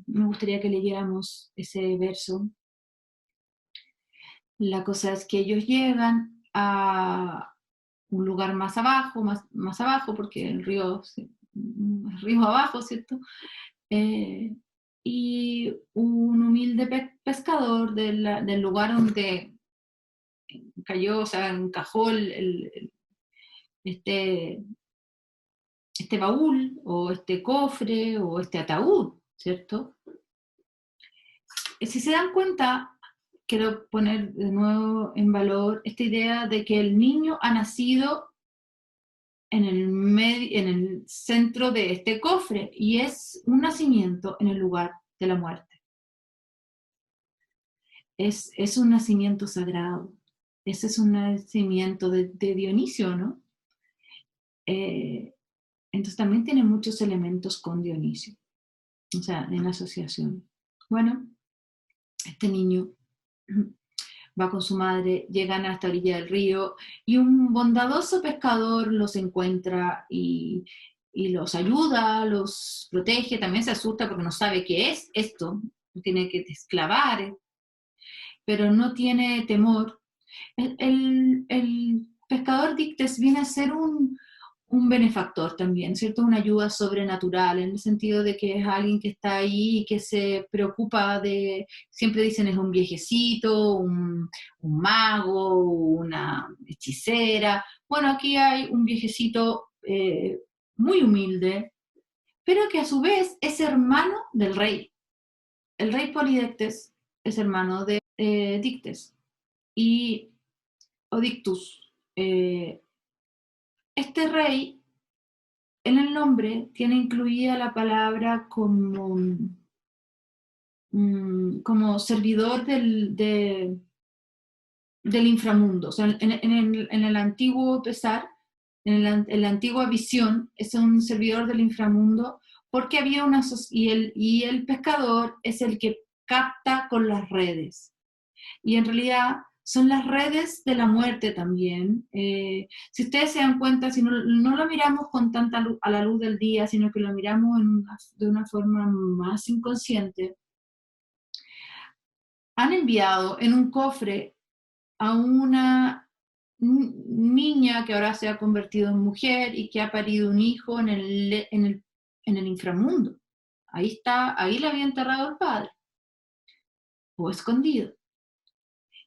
Me gustaría que leyéramos ese verso. La cosa es que ellos llegan a un lugar más abajo, más abajo, porque el río abajo, ¿cierto? Y un humilde pescador del lugar donde cayó, o sea, encajó este, este baúl, o este cofre, o este ataúd, ¿cierto? Si se dan cuenta, quiero poner de nuevo en valor esta idea de que el niño ha nacido en el centro de este cofre, y es un nacimiento en el lugar de la muerte. Es un nacimiento sagrado. Ese es un nacimiento de Dionisio, ¿no? Entonces también tiene muchos elementos con Dionisio, o sea, en asociación. Bueno, este niño va con su madre, llegan a esta orilla del río y un bondadoso pescador los encuentra y los ayuda, los protege, también se asusta porque no sabe qué es esto, tiene que esclavar, pero no tiene temor. El pescador Dictes viene a ser un benefactor también, ¿cierto? Una ayuda sobrenatural, en el sentido de que es alguien que está ahí y que se preocupa de, siempre dicen es un viejecito, un mago, una hechicera. Bueno, aquí hay un viejecito muy humilde, pero que a su vez es hermano del rey. El rey Polidectes es hermano de Dictes. Y Odictus, este rey, en el nombre tiene incluida la palabra como servidor del inframundo. O sea, en el antiguo pesar, en la antigua visión, es un servidor del inframundo porque había y el pescador es el que capta con las redes. Y en realidad son las redes de la muerte también. Si ustedes se dan cuenta, si no lo miramos con tanta luz, a la luz del día, sino que lo miramos de una forma más inconsciente, han enviado en un cofre a una niña que ahora se ha convertido en mujer y que ha parido un hijo en el inframundo. Ahí está, ahí le había enterrado el padre, o escondido.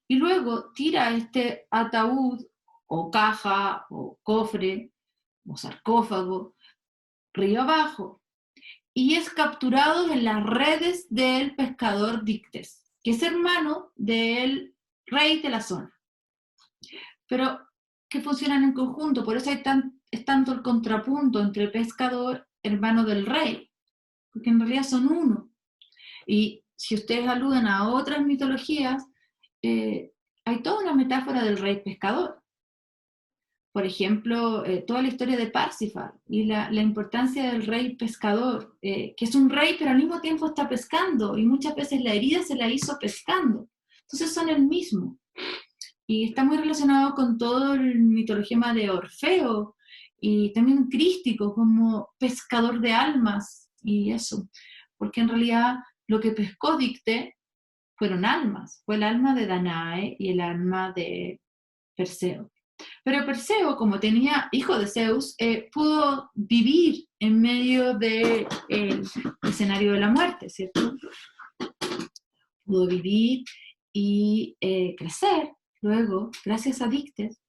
Y luego tira este ataúd o caja o cofre o sarcófago río abajo y es capturado en las redes del pescador Dictes, que es hermano del rey de la zona. Pero que funcionan en conjunto, por eso es tanto el contrapunto entre el pescador, hermano del rey, porque en realidad son uno. Y si ustedes aluden a otras mitologías, hay toda una metáfora del rey pescador. Por ejemplo, toda la historia de Parsifal y la importancia del rey pescador, que es un rey pero al mismo tiempo está pescando y muchas veces la herida se la hizo pescando. Entonces son el mismo. Y está muy relacionado con todo el mitologema de Orfeo y también crístico como pescador de almas y eso. Porque en realidad lo que pescó Dicte fueron almas. Fue el alma de Danae y el alma de Perseo. Pero Perseo, como tenía hijo de Zeus, pudo vivir en medio del escenario de la muerte, ¿cierto? Pudo vivir y crecer luego, gracias a Dictes.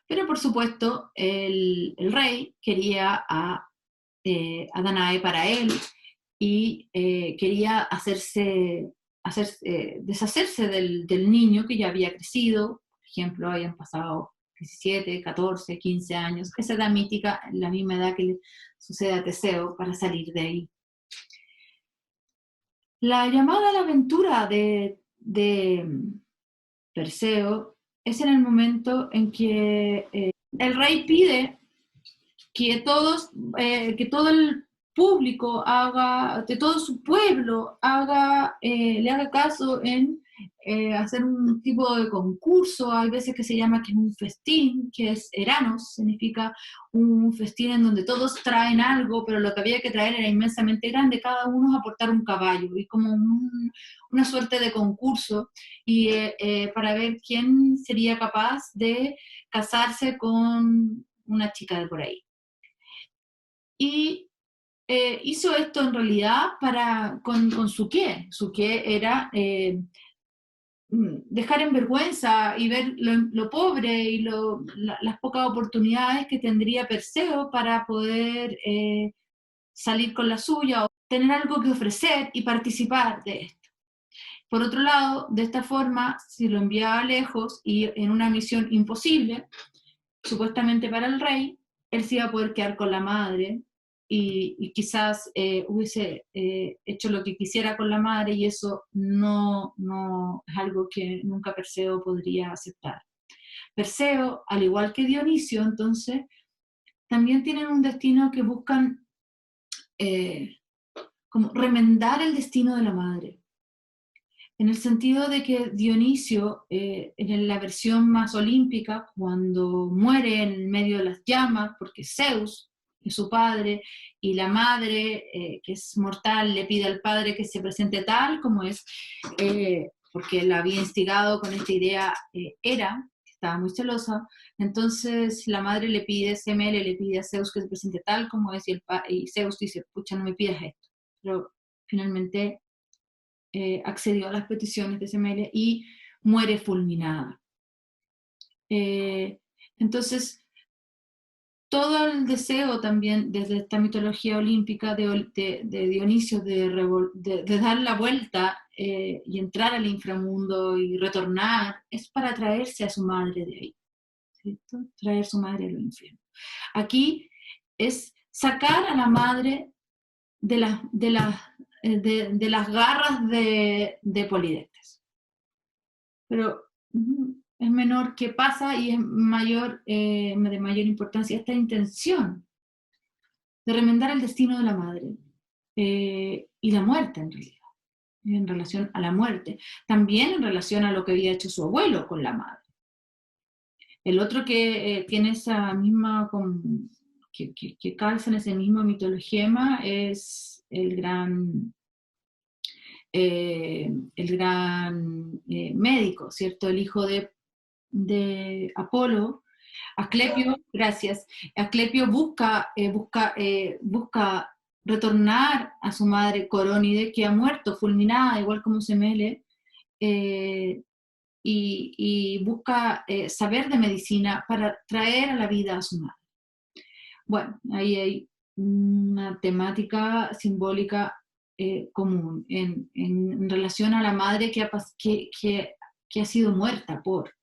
Pero por supuesto, el rey quería a Danae para él y quería deshacerse del niño que ya había crecido. Por ejemplo, habían pasado 17, 14, 15 años, esa edad mítica, la misma edad que le sucede a Teseo, para salir de ahí. La llamada a la aventura de Perseo es en el momento en que el rey pide que que todo el público haga, que todo su pueblo le haga caso en hacer un tipo de concurso. Hay veces que se llama que es un festín, que es Eranos, significa un festín en donde todos traen algo, pero lo que había que traer era inmensamente grande, cada uno aportar un caballo, y como una suerte de concurso, y para ver quién sería capaz de casarse con una chica de por ahí. Y hizo esto en realidad con Suqué. Suqué era dejar en vergüenza y ver lo pobre y las pocas oportunidades que tendría Perseo para poder salir con la suya o tener algo que ofrecer y participar de esto. Por otro lado, de esta forma, si lo enviaba lejos y en una misión imposible, supuestamente para el rey, él se iba a poder quedar con la madre y quizás hubiese hecho lo que quisiera con la madre, y eso no es algo que nunca Perseo podría aceptar. Perseo, al igual que Dionisio, entonces, también tienen un destino que buscan como remendar el destino de la madre. En el sentido de que Dionisio, en la versión más olímpica, cuando muere en medio de las llamas, porque Zeus es su padre, y la madre, que es mortal, le pide al padre que se presente tal como es, porque la había instigado con esta idea Hera, que estaba muy celosa. Entonces la madre le pide, Semele le pide a Zeus que se presente tal como es, y Zeus dice, pucha, no me pidas esto. Pero finalmente accedió a las peticiones de Semele y muere fulminada. Entonces, todo el deseo también desde esta mitología olímpica de Dionisio de dar la vuelta y entrar al inframundo y retornar, es para traerse a su madre de ahí, ¿cierto? Traer su madre al infierno. Aquí es sacar a la madre de las garras de Polidectes. Pero es menor qué pasa, y es de mayor importancia esta intención de remendar el destino de la madre y la muerte, en realidad, en relación a la muerte. También en relación a lo que había hecho su abuelo con la madre. El otro que tiene esa misma, que calza en ese mismo mitologema, es el gran médico, ¿cierto? El hijo de Apolo, Asclepio, gracias. Asclepio busca retornar a su madre Corónide, que ha muerto fulminada, igual como Semele, y busca saber de medicina para traer a la vida a su madre. Bueno, ahí hay una temática simbólica común en relación a la madre que ha sido muerta por.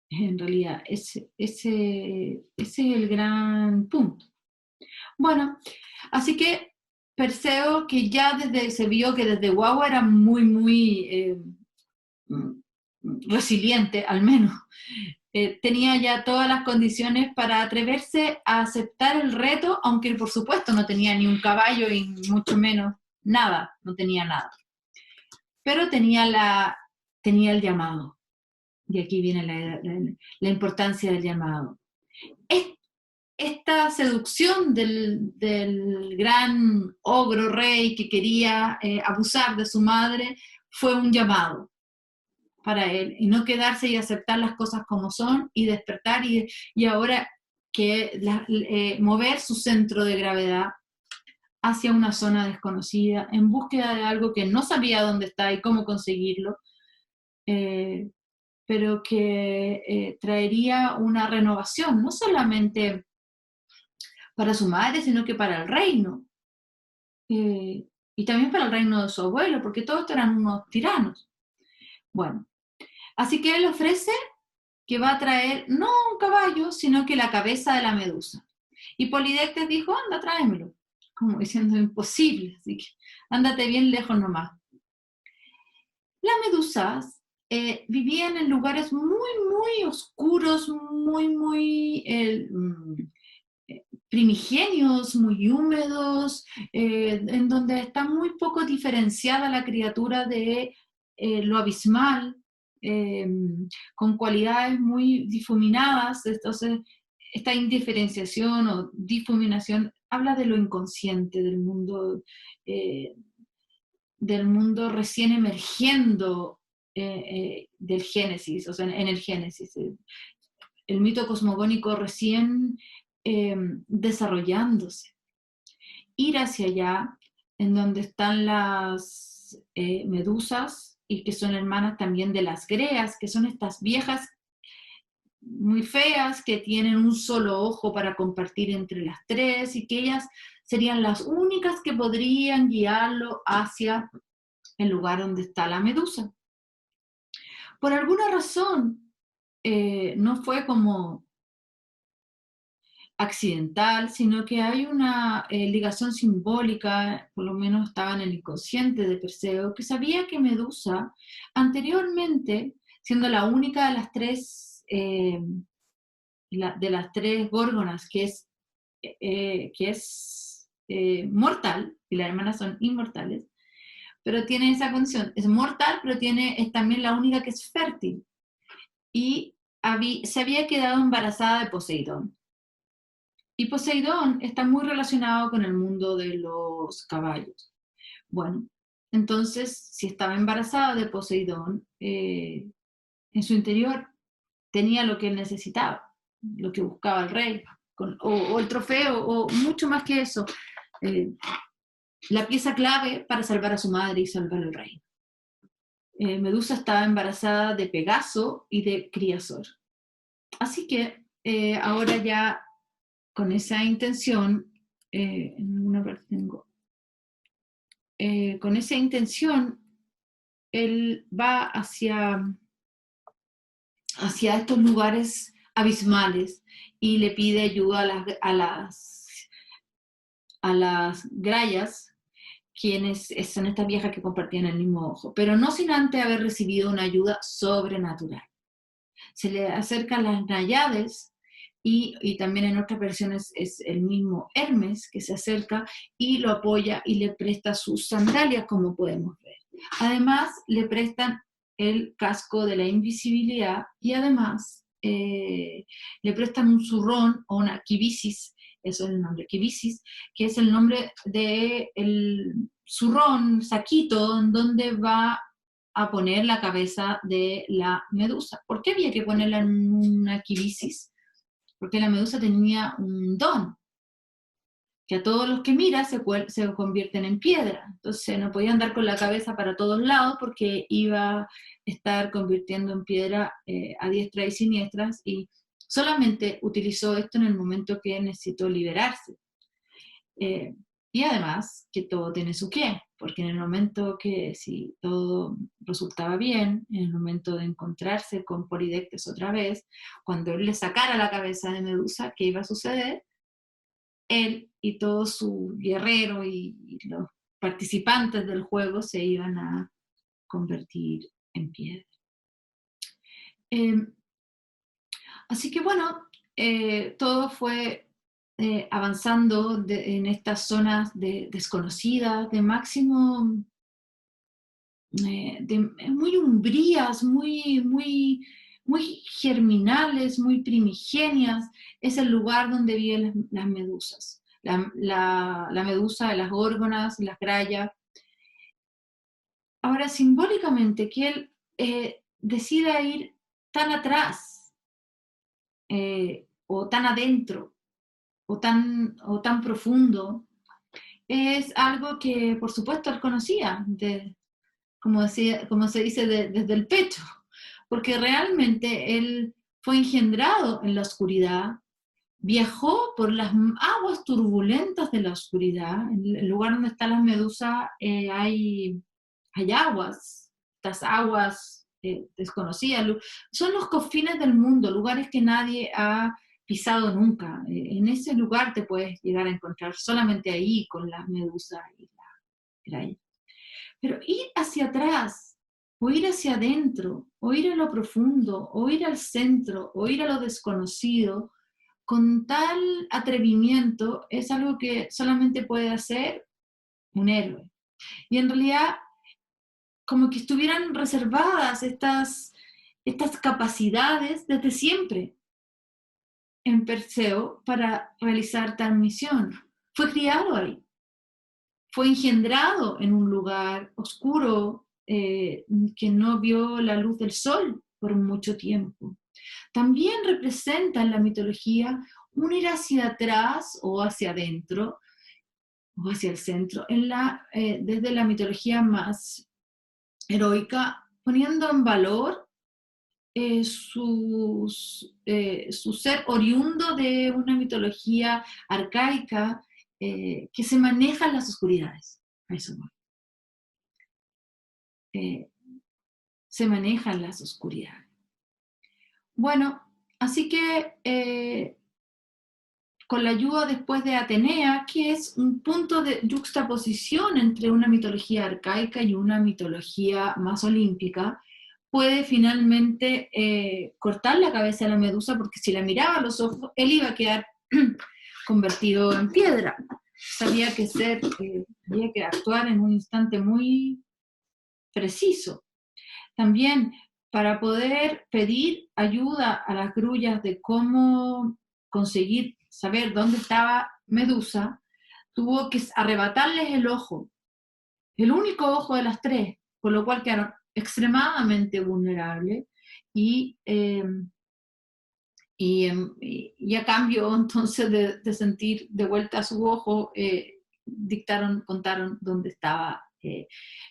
En realidad, ese es el gran punto. Bueno, así que Perseo, que ya se vio que desde guagua era muy resiliente, al menos, tenía ya todas las condiciones para atreverse a aceptar el reto, aunque por supuesto no tenía ni un caballo y mucho menos nada, no tenía nada. Pero tenía el llamado. Y aquí viene la importancia del llamado. Esta seducción del gran ogro rey que quería abusar de su madre fue un llamado para él, y no quedarse y aceptar las cosas como son y despertar y ahora que mover su centro de gravedad hacia una zona desconocida en búsqueda de algo que no sabía dónde está y cómo conseguirlo, pero que traería una renovación, no solamente para su madre, sino que para el reino, y también para el reino de su abuelo, porque todos eran unos tiranos. Bueno, así que él ofrece que va a traer no un caballo, sino que la cabeza de la medusa. Y Polidectes dijo, anda, tráemelo, como diciendo imposible, así que ándate bien lejos nomás. Las medusas vivían en lugares muy oscuros, muy primigenios, muy húmedos, en donde está muy poco diferenciada la criatura de lo abismal, eh, con cualidades muy difuminadas. Entonces, esta indiferenciación o difuminación habla de lo inconsciente, eh, del mundo recién emergiendo del Génesis, o sea, en el Génesis. El mito cosmogónico recién desarrollándose. Ir hacia allá, en donde están las medusas, y que son hermanas también de las greas, que son estas viejas muy feas, que tienen un solo ojo para compartir entre las tres, y que ellas serían las únicas que podrían guiarlo hacia el lugar donde está la medusa. Por alguna razón, no fue como accidental, sino que hay una ligación simbólica, por lo menos estaba en el inconsciente de Perseo, que sabía que Medusa, anteriormente, siendo la única de las tres, de las tres górgonas que es mortal, y las hermanas son inmortales, pero tiene esa condición, es mortal, pero es también la única que es fértil, y se había quedado embarazada de Poseidón. Y Poseidón está muy relacionado con el mundo de los caballos. Bueno, entonces, si estaba embarazada de Poseidón, en su interior tenía lo que él necesitaba, lo que buscaba el rey, o el trofeo, o mucho más que eso, la pieza clave para salvar a su madre y salvar al rey. Medusa estaba embarazada de Pegaso y de Criasor. Así que ahora ya con esa intención, en alguna parte tengo, con esa intención, él va hacia estos lugares abismales y le pide ayuda a las grayas, quienes son estas viejas que compartían el mismo ojo, pero no sin antes haber recibido una ayuda sobrenatural. Se le acercan las Náyades, y también en otras versiones es el mismo Hermes que se acerca y lo apoya y le presta sus sandalias, como podemos ver. Además, le prestan el casco de la invisibilidad, y además le prestan un zurrón o una kibisis, eso es el nombre, kibisis, que es el nombre del zurrón, saquito, en donde va a poner la cabeza de la medusa. ¿Por qué había que ponerla en una kibisis? Porque la medusa tenía un don, que a todos los que mira se convierten en piedra. Entonces no podía andar con la cabeza para todos lados porque iba a estar convirtiendo en piedra a diestra y siniestras, y solamente utilizó esto en el momento que necesitó liberarse. Y además que todo tiene su qué, porque en el momento que si todo resultaba bien, en el momento de encontrarse con Polidectes otra vez, cuando él le sacara la cabeza de Medusa, ¿qué iba a suceder? Él y todo su guerrero y los participantes del juego se iban a convertir en piedra. Así que bueno, todo fue avanzando en estas zonas desconocidas, de máximo, muy umbrías, muy germinales, muy primigenias. Es el lugar donde viven las medusas. La medusa, las górgonas, las grayas. Ahora, simbólicamente, que él decida ir tan atrás, o tan adentro, o tan profundo, es algo que, por supuesto, él conocía, como se dice, desde el pecho, porque realmente él fue engendrado en la oscuridad, viajó por las aguas turbulentas de la oscuridad. En el lugar donde están las medusas hay aguas, estas aguas desconocidas, son los confines del mundo, lugares que nadie ha pisado nunca. En ese lugar te puedes llegar a encontrar solamente ahí con las medusas y la graya. Pero ir hacia atrás, o ir hacia adentro, o ir a lo profundo, o ir al centro, o ir a lo desconocido, con tal atrevimiento, es algo que solamente puede hacer un héroe. Y en realidad, como que estuvieran reservadas estas capacidades desde siempre en Perseo para realizar tal misión. Fue criado ahí, fue engendrado en un lugar oscuro que no vio la luz del sol por mucho tiempo. También representa en la mitología un ir hacia atrás o hacia adentro o hacia el centro, desde la mitología más heroica, poniendo en valor su ser oriundo de una mitología arcaica que se maneja en las oscuridades. A eso voy. Se maneja en las oscuridades. Bueno, así que con la ayuda después de Atenea, que es un punto de yuxtaposición entre una mitología arcaica y una mitología más olímpica, puede finalmente cortar la cabeza de la medusa, porque si la miraba a los ojos, él iba a quedar convertido en piedra. Había que actuar en un instante muy preciso. También, para poder pedir ayuda a las grullas de cómo conseguir saber dónde estaba Medusa, tuvo que arrebatarles el ojo, el único ojo de las tres, con lo cual quedaron extremadamente vulnerables y a cambio entonces de sentir de vuelta su ojo, contaron dónde estaba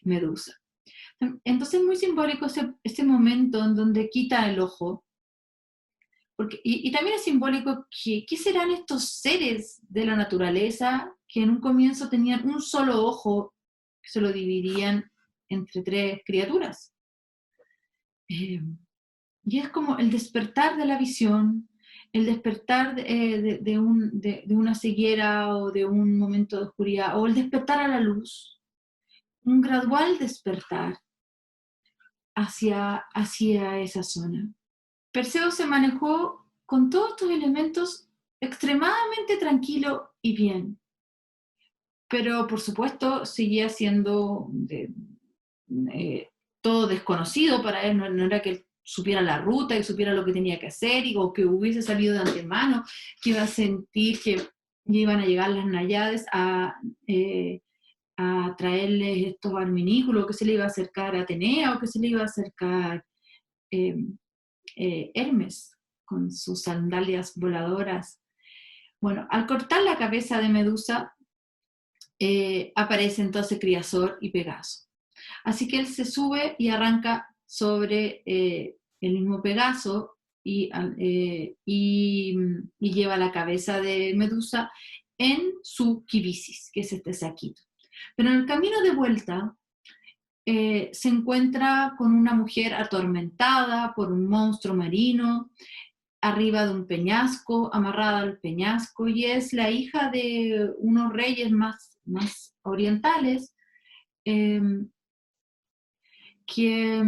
Medusa. Entonces es muy simbólico ese momento en donde quita el ojo, y también es simbólico ¿qué serán estos seres de la naturaleza que en un comienzo tenían un solo ojo que se lo dividían entre tres criaturas? Y es como el despertar de la visión, el despertar de una ceguera o de un momento de oscuridad, o el despertar a la luz, un gradual despertar hacia esa zona. Perseo se manejó con todos estos elementos extremadamente tranquilo y bien, pero por supuesto seguía siendo todo desconocido para él, no era que él supiera la ruta y supiera lo que tenía que hacer, o que hubiese sabido de antemano, que iba a sentir que iban a llegar las náyades a traerles estos arminículos, que se le iba a acercar a Atenea o que se le iba a acercar Hermes con sus sandalias voladoras. Bueno, al cortar la cabeza de Medusa, aparece entonces Criasor y Pegaso. Así que él se sube y arranca sobre el mismo Pegaso y lleva la cabeza de Medusa en su kibisis, que es este saquito. Pero en el camino de vuelta se encuentra con una mujer atormentada por un monstruo marino, arriba de un peñasco, amarrada al peñasco, y es la hija de unos reyes más orientales eh, que,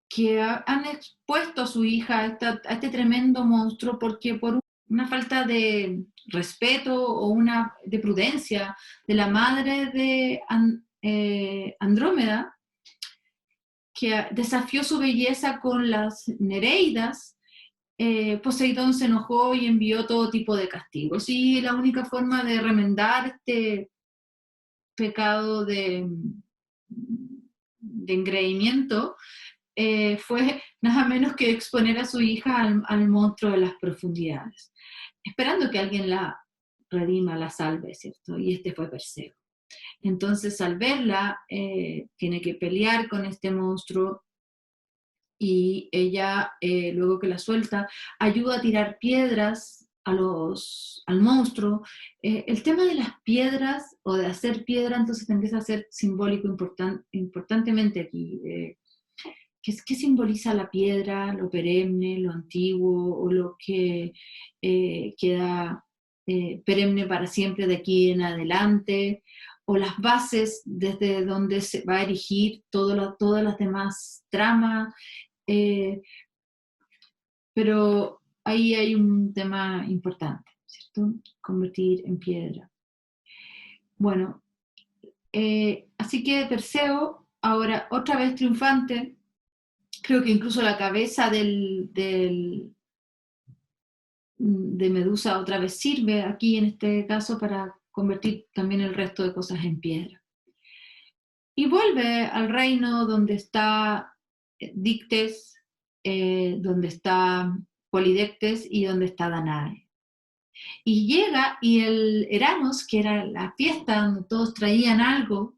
que han expuesto a su hija a este tremendo monstruo porque por una falta de respeto o una de prudencia de la madre de Andrómeda, que desafió su belleza con las Nereidas, Poseidón se enojó y envió todo tipo de castigos. Y la única forma de remendar este pecado de engreimiento fue nada menos que exponer a su hija al monstruo de las profundidades, esperando que alguien la redima, la salve, ¿cierto? Y este fue Perseo. Entonces, al verla, tiene que pelear con este monstruo y ella, luego que la suelta, ayuda a tirar piedras al monstruo. El tema de las piedras o de hacer piedra, entonces empieza a ser simbólico importantemente aquí. ¿Qué simboliza la piedra, lo perenne, lo antiguo o lo que queda perenne para siempre de aquí en adelante? O las bases desde donde se va a erigir todas las demás tramas. Pero ahí hay un tema importante, ¿cierto? Convertir en piedra. Bueno, así que Perseo, ahora otra vez triunfante, creo que incluso la cabeza de Medusa otra vez sirve aquí en este caso para convertir también el resto de cosas en piedra. Y vuelve al reino donde está Dictes, donde está Polidectes y donde está Danae. Y llega y el Eranos, que era la fiesta donde todos traían algo,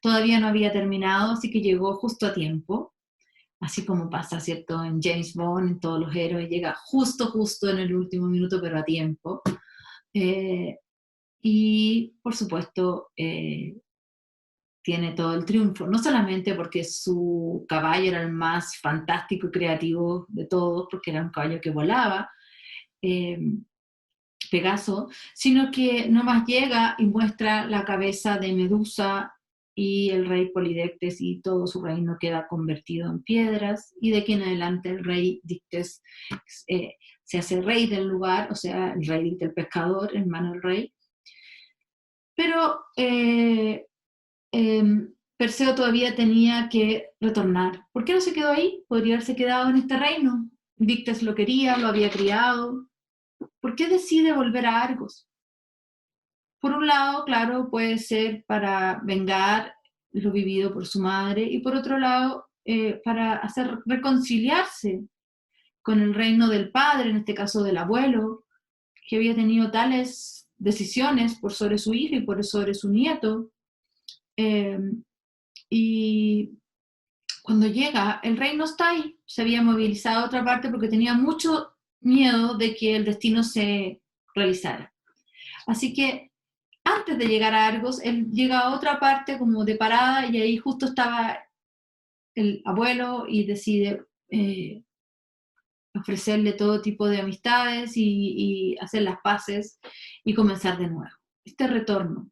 todavía no había terminado, así que llegó justo a tiempo, así como pasa, ¿cierto? En James Bond, en todos los héroes, llega justo en el último minuto, pero a tiempo. Y, por supuesto, tiene todo el triunfo, no solamente porque su caballo era el más fantástico y creativo de todos, porque era un caballo que volaba, Pegaso, sino que nomás llega y muestra la cabeza de Medusa y el rey Polidectes y todo su reino queda convertido en piedras, y de aquí en adelante el rey Dictes se hace rey del lugar, o sea, el rey del pescador, hermano del rey. Pero Perseo todavía tenía que retornar. ¿Por qué no se quedó ahí? Podría haberse quedado en este reino. Dictes lo quería, lo había criado. ¿Por qué decide volver a Argos? Por un lado, claro, puede ser para vengar lo vivido por su madre, y por otro lado, para hacer reconciliarse con el reino del padre, en este caso del abuelo, que había tenido tales decisiones por sobre su hijo y por sobre su nieto. Y cuando llega, el rey no está ahí, se había movilizado a otra parte porque tenía mucho miedo de que el destino se realizara. Así que antes de llegar a Argos, él llega a otra parte como de parada, y ahí justo estaba el abuelo y decide ofrecerle todo tipo de amistades y hacer las paces y comenzar de nuevo. Este retorno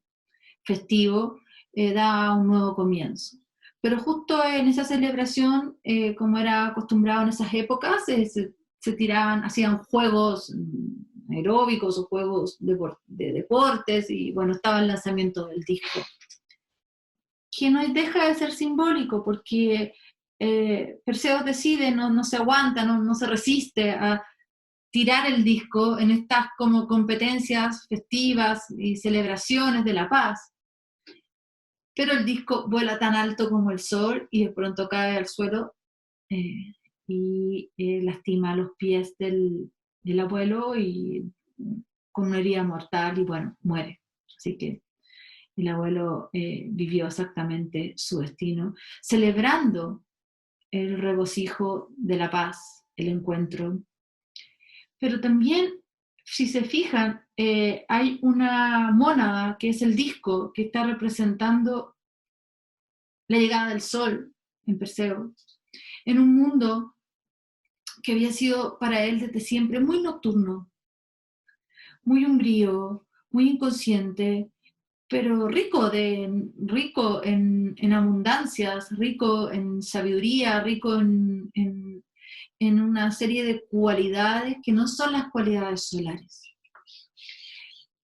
festivo da un nuevo comienzo. Pero justo en esa celebración, como era acostumbrado en esas épocas, se tiraban, hacían juegos aeróbicos o juegos de deportes, y bueno, estaba el lanzamiento del disco, que no deja de ser simbólico porque Perseo decide, no se aguanta, no se resiste a tirar el disco en estas como competencias festivas y celebraciones de la paz. Pero el disco vuela tan alto como el sol y de pronto cae al suelo y lastima los pies del abuelo, y con una herida mortal, y bueno, muere. Así que el abuelo vivió exactamente su destino, celebrando el regocijo de la paz, el encuentro, pero también si se fijan, hay una mónada que es el disco que está representando la llegada del sol en Perseo, en un mundo que había sido para él desde siempre muy nocturno, muy umbrío, muy inconsciente, pero rico en abundancias, rico en sabiduría, rico en una serie de cualidades que no son las cualidades solares.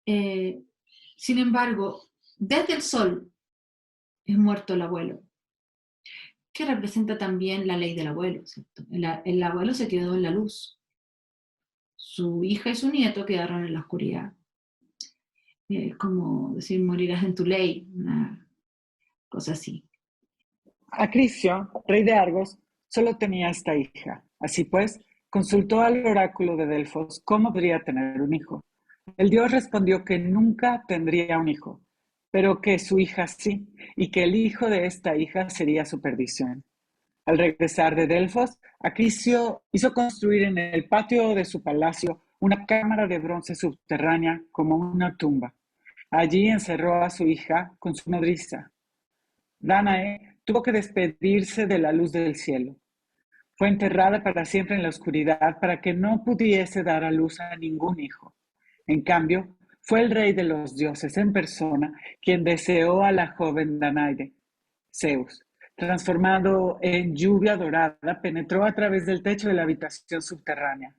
Sin embargo, desde el sol es muerto el abuelo, que representa también la ley del abuelo, ¿cierto? El abuelo se quedó en la luz, su hija y su nieto quedaron en la oscuridad. Es como decir, morirás en tu ley, una cosa así. Acrisio, rey de Argos, solo tenía esta hija. Así pues, consultó al oráculo de Delfos cómo podría tener un hijo. El dios respondió que nunca tendría un hijo, pero que su hija sí, y que el hijo de esta hija sería su perdición. Al regresar de Delfos, Acrisio hizo construir en el patio de su palacio una cámara de bronce subterránea como una tumba. Allí encerró a su hija con su nodriza. Danae tuvo que despedirse de la luz del cielo. Fue enterrada para siempre en la oscuridad para que no pudiese dar a luz a ningún hijo. En cambio, fue el rey de los dioses en persona quien deseó a la joven Danae. Zeus, transformado en lluvia dorada, penetró a través del techo de la habitación subterránea.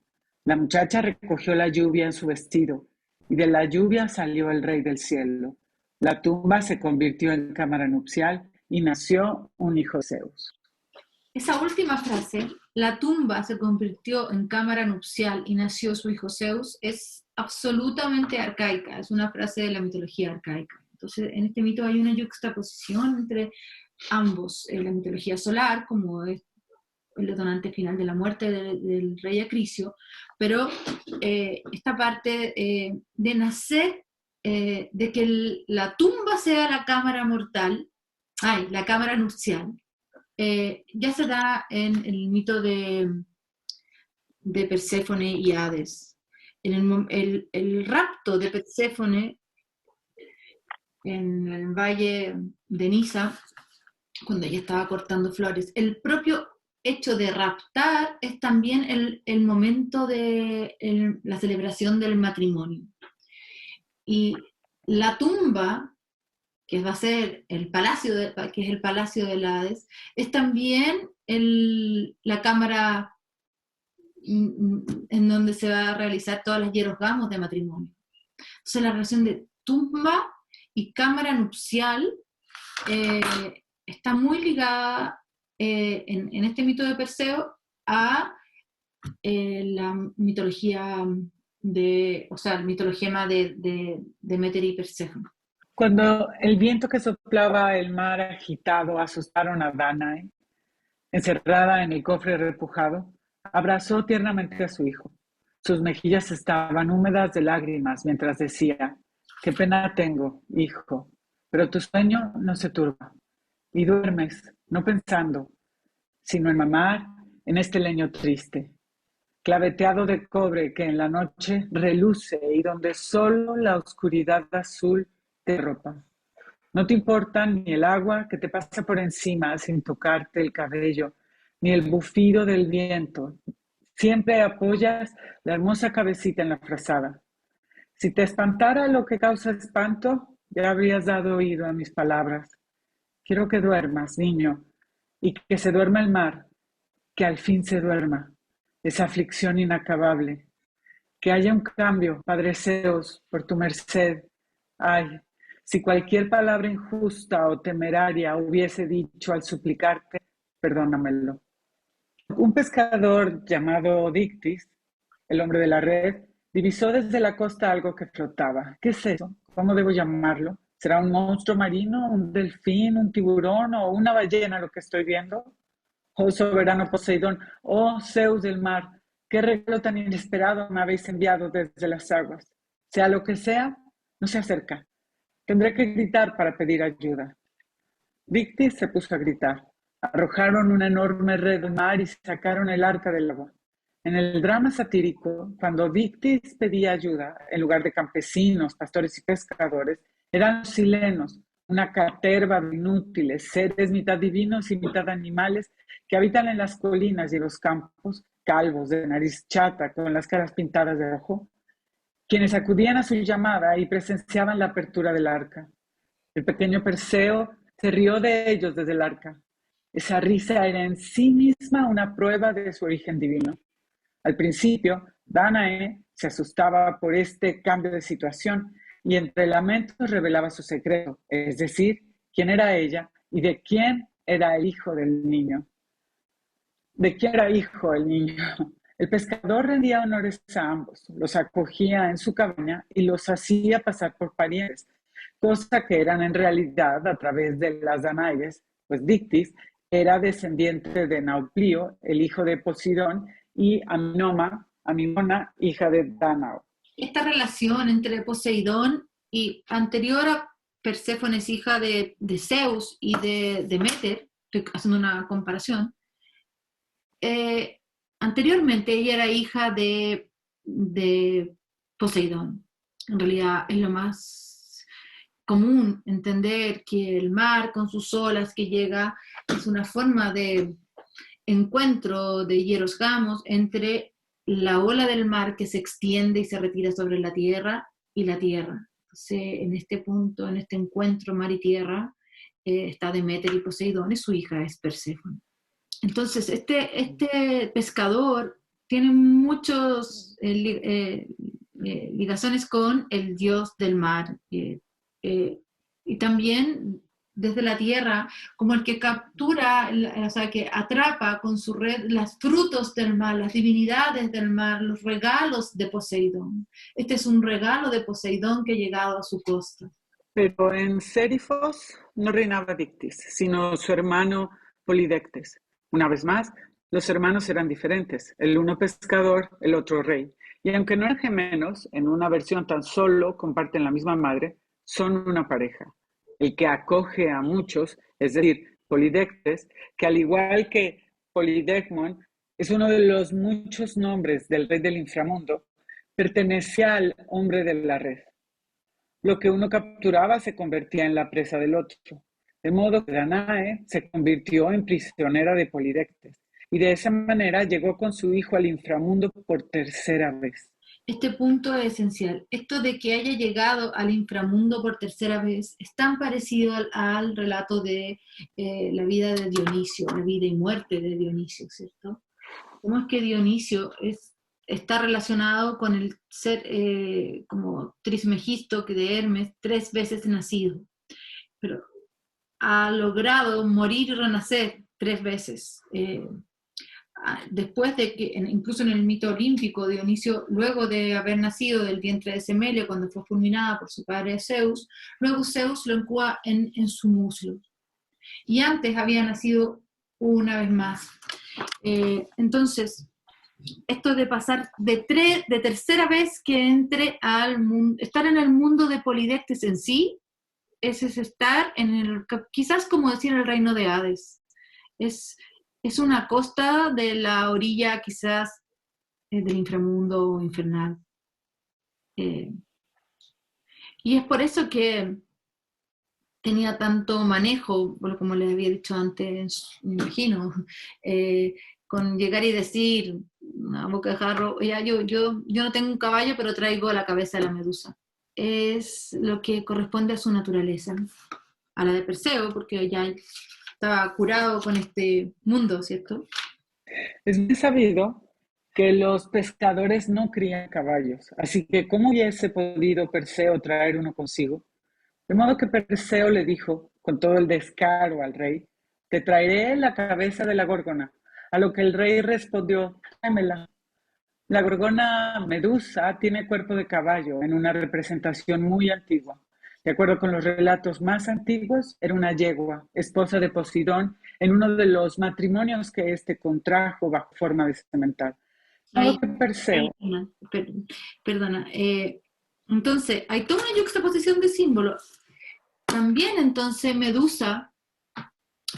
La muchacha recogió la lluvia en su vestido, y de la lluvia salió el rey del cielo. La tumba se convirtió en cámara nupcial y nació un hijo de Zeus. Esa última frase, la tumba se convirtió en cámara nupcial y nació su hijo Zeus, es absolutamente arcaica, es una frase de la mitología arcaica. Entonces, en este mito hay una juxtaposición entre ambos, la mitología solar, como es el detonante final de la muerte del rey Acrisio, pero esta parte de nacer, de que la tumba sea la cámara mortal, la cámara nupcial, ya se da en el mito de Perséfone y Hades. En el rapto de Perséfone en el valle de Nisa, cuando ella estaba cortando flores, el propio hecho de raptar es también el momento de la celebración del matrimonio. Y la tumba, que va a ser el palacio, que es el palacio de Hades, es también la cámara en donde se va a realizar todas las hierogamos de matrimonio. Entonces la relación de tumba y cámara nupcial está muy ligada en este mito de Perseo a la mitología el mitologema de Deméter y Perséfone. Cuando el viento que soplaba el mar agitado asustaron a Danae, encerrada en el cofre repujado, abrazó tiernamente a su hijo. Sus mejillas estaban húmedas de lágrimas mientras decía: qué pena tengo, hijo, pero tu sueño no se turba. Y duermes, no pensando, sino en mamar en este leño triste, claveteado de cobre que en la noche reluce y donde solo la oscuridad azul te ropa. No te importa ni el agua que te pasa por encima sin tocarte el cabello, ni el bufido del viento. Siempre apoyas la hermosa cabecita en la frazada. Si te espantara lo que causa espanto, ya habrías dado oído a mis palabras. Quiero que duermas, niño, y que se duerma el mar, que al fin se duerma, esa aflicción inacabable. Que haya un cambio, Padre Zeus, por tu merced. Ay, si cualquier palabra injusta o temeraria hubiese dicho al suplicarte, perdónamelo. Un pescador llamado Dictis, el hombre de la red, divisó desde la costa algo que flotaba. ¿Qué es eso? ¿Cómo debo llamarlo? ¿Será un monstruo marino, un delfín, un tiburón o una ballena lo que estoy viendo? Oh soberano Poseidón, oh Zeus del mar, qué regalo tan inesperado me habéis enviado desde las aguas. Sea lo que sea, no se acerca. Tendré que gritar para pedir ayuda. Dictis se puso a gritar. Arrojaron una enorme red al mar y sacaron el arca del agua. En el drama satírico, cuando Dictys pedía ayuda, en lugar de campesinos, pastores y pescadores, eran los silenos, una caterva de inútiles, seres mitad divinos y mitad animales que habitan en las colinas y los campos, calvos, de nariz chata, con las caras pintadas de rojo, quienes acudían a su llamada y presenciaban la apertura del arca. El pequeño Perseo se rió de ellos desde el arca. Esa risa era en sí misma una prueba de su origen divino. Al principio, Danae se asustaba por este cambio de situación y entre lamentos revelaba su secreto, es decir, quién era ella y de quién era el hijo del niño. ¿De quién era hijo el niño? El pescador rendía honores a ambos, los acogía en su cabaña y los hacía pasar por parientes, cosa que eran en realidad a través de las Danaes, pues Dictys era descendiente de Nauplio, el hijo de Posidón, y Amimona, hija de Dánao. Esta relación entre Poseidón y anterior a Perséfone es hija de Zeus y de Deméter, estoy haciendo una comparación, anteriormente ella era hija de Poseidón. En realidad es lo más común entender que el mar con sus olas que llega es una forma de encuentro de hierosgamos entre la ola del mar que se extiende y se retira sobre la tierra y la tierra. Entonces, en este punto, en este encuentro mar y tierra, está Deméter y Poseidón y su hija es Perséfone. Entonces, este pescador tiene muchos ligazones con el dios del mar y también desde la tierra, como el que captura, o sea, que atrapa con su red los frutos del mar, las divinidades del mar, los regalos de Poseidón. Este es un regalo de Poseidón que ha llegado a su costa. Pero en Sérifos no reinaba Dictys, sino su hermano Polidectes. Una vez más, los hermanos eran diferentes, el uno pescador, el otro rey. Y aunque no eran gemelos, en una versión tan solo comparten la misma madre, son una pareja. El que acoge a muchos, es decir, Polidectes, que al igual que Polidecmon, es uno de los muchos nombres del rey del inframundo, pertenecía al hombre de la red. Lo que uno capturaba se convertía en la presa del otro. De modo que Danae se convirtió en prisionera de Polidectes y de esa manera llegó con su hijo al inframundo por tercera vez. Este punto es esencial. Esto de que haya llegado al inframundo por tercera vez es tan parecido al relato de la vida de Dionisio, la vida y muerte de Dionisio, ¿cierto? ¿Cómo es que Dionisio está relacionado con el ser como Trismegisto que de Hermes 3 veces nacido? Pero ha logrado morir y renacer 3 veces. Después de que, incluso en el mito olímpico, Dionisio, luego de haber nacido del vientre de Semelio, cuando fue fulminada por su padre Zeus, luego Zeus lo incúa en su muslo. Y antes había nacido una vez más. Entonces, esto de pasar de tercera vez que entre al mundo, estar en el mundo de Polidectes en sí, es estar en el, quizás como decir el reino de Hades. Es una costa de la orilla quizás del inframundo infernal. Y es por eso que tenía tanto manejo, como les había dicho antes, me imagino, con llegar y decir a boca de jarro, ya, yo no tengo un caballo, pero traigo la cabeza de la medusa. Es lo que corresponde a su naturaleza, a la de Perseo, porque ya estaba curado con este mundo, ¿cierto? Es bien sabido que los pescadores no crían caballos, así que ¿cómo hubiese podido Perseo traer uno consigo? De modo que Perseo le dijo, con todo el descaro al rey, te traeré la cabeza de la gorgona, a lo que el rey respondió, tráemela. La gorgona Medusa tiene cuerpo de caballo en una representación muy antigua. De acuerdo con los relatos más antiguos, era una yegua, esposa de Posidón, en uno de los matrimonios que éste contrajo bajo forma de semental. Ahí, Que Perseo. Perdona. Entonces, hay toda una juxtaposición de símbolos. También entonces Medusa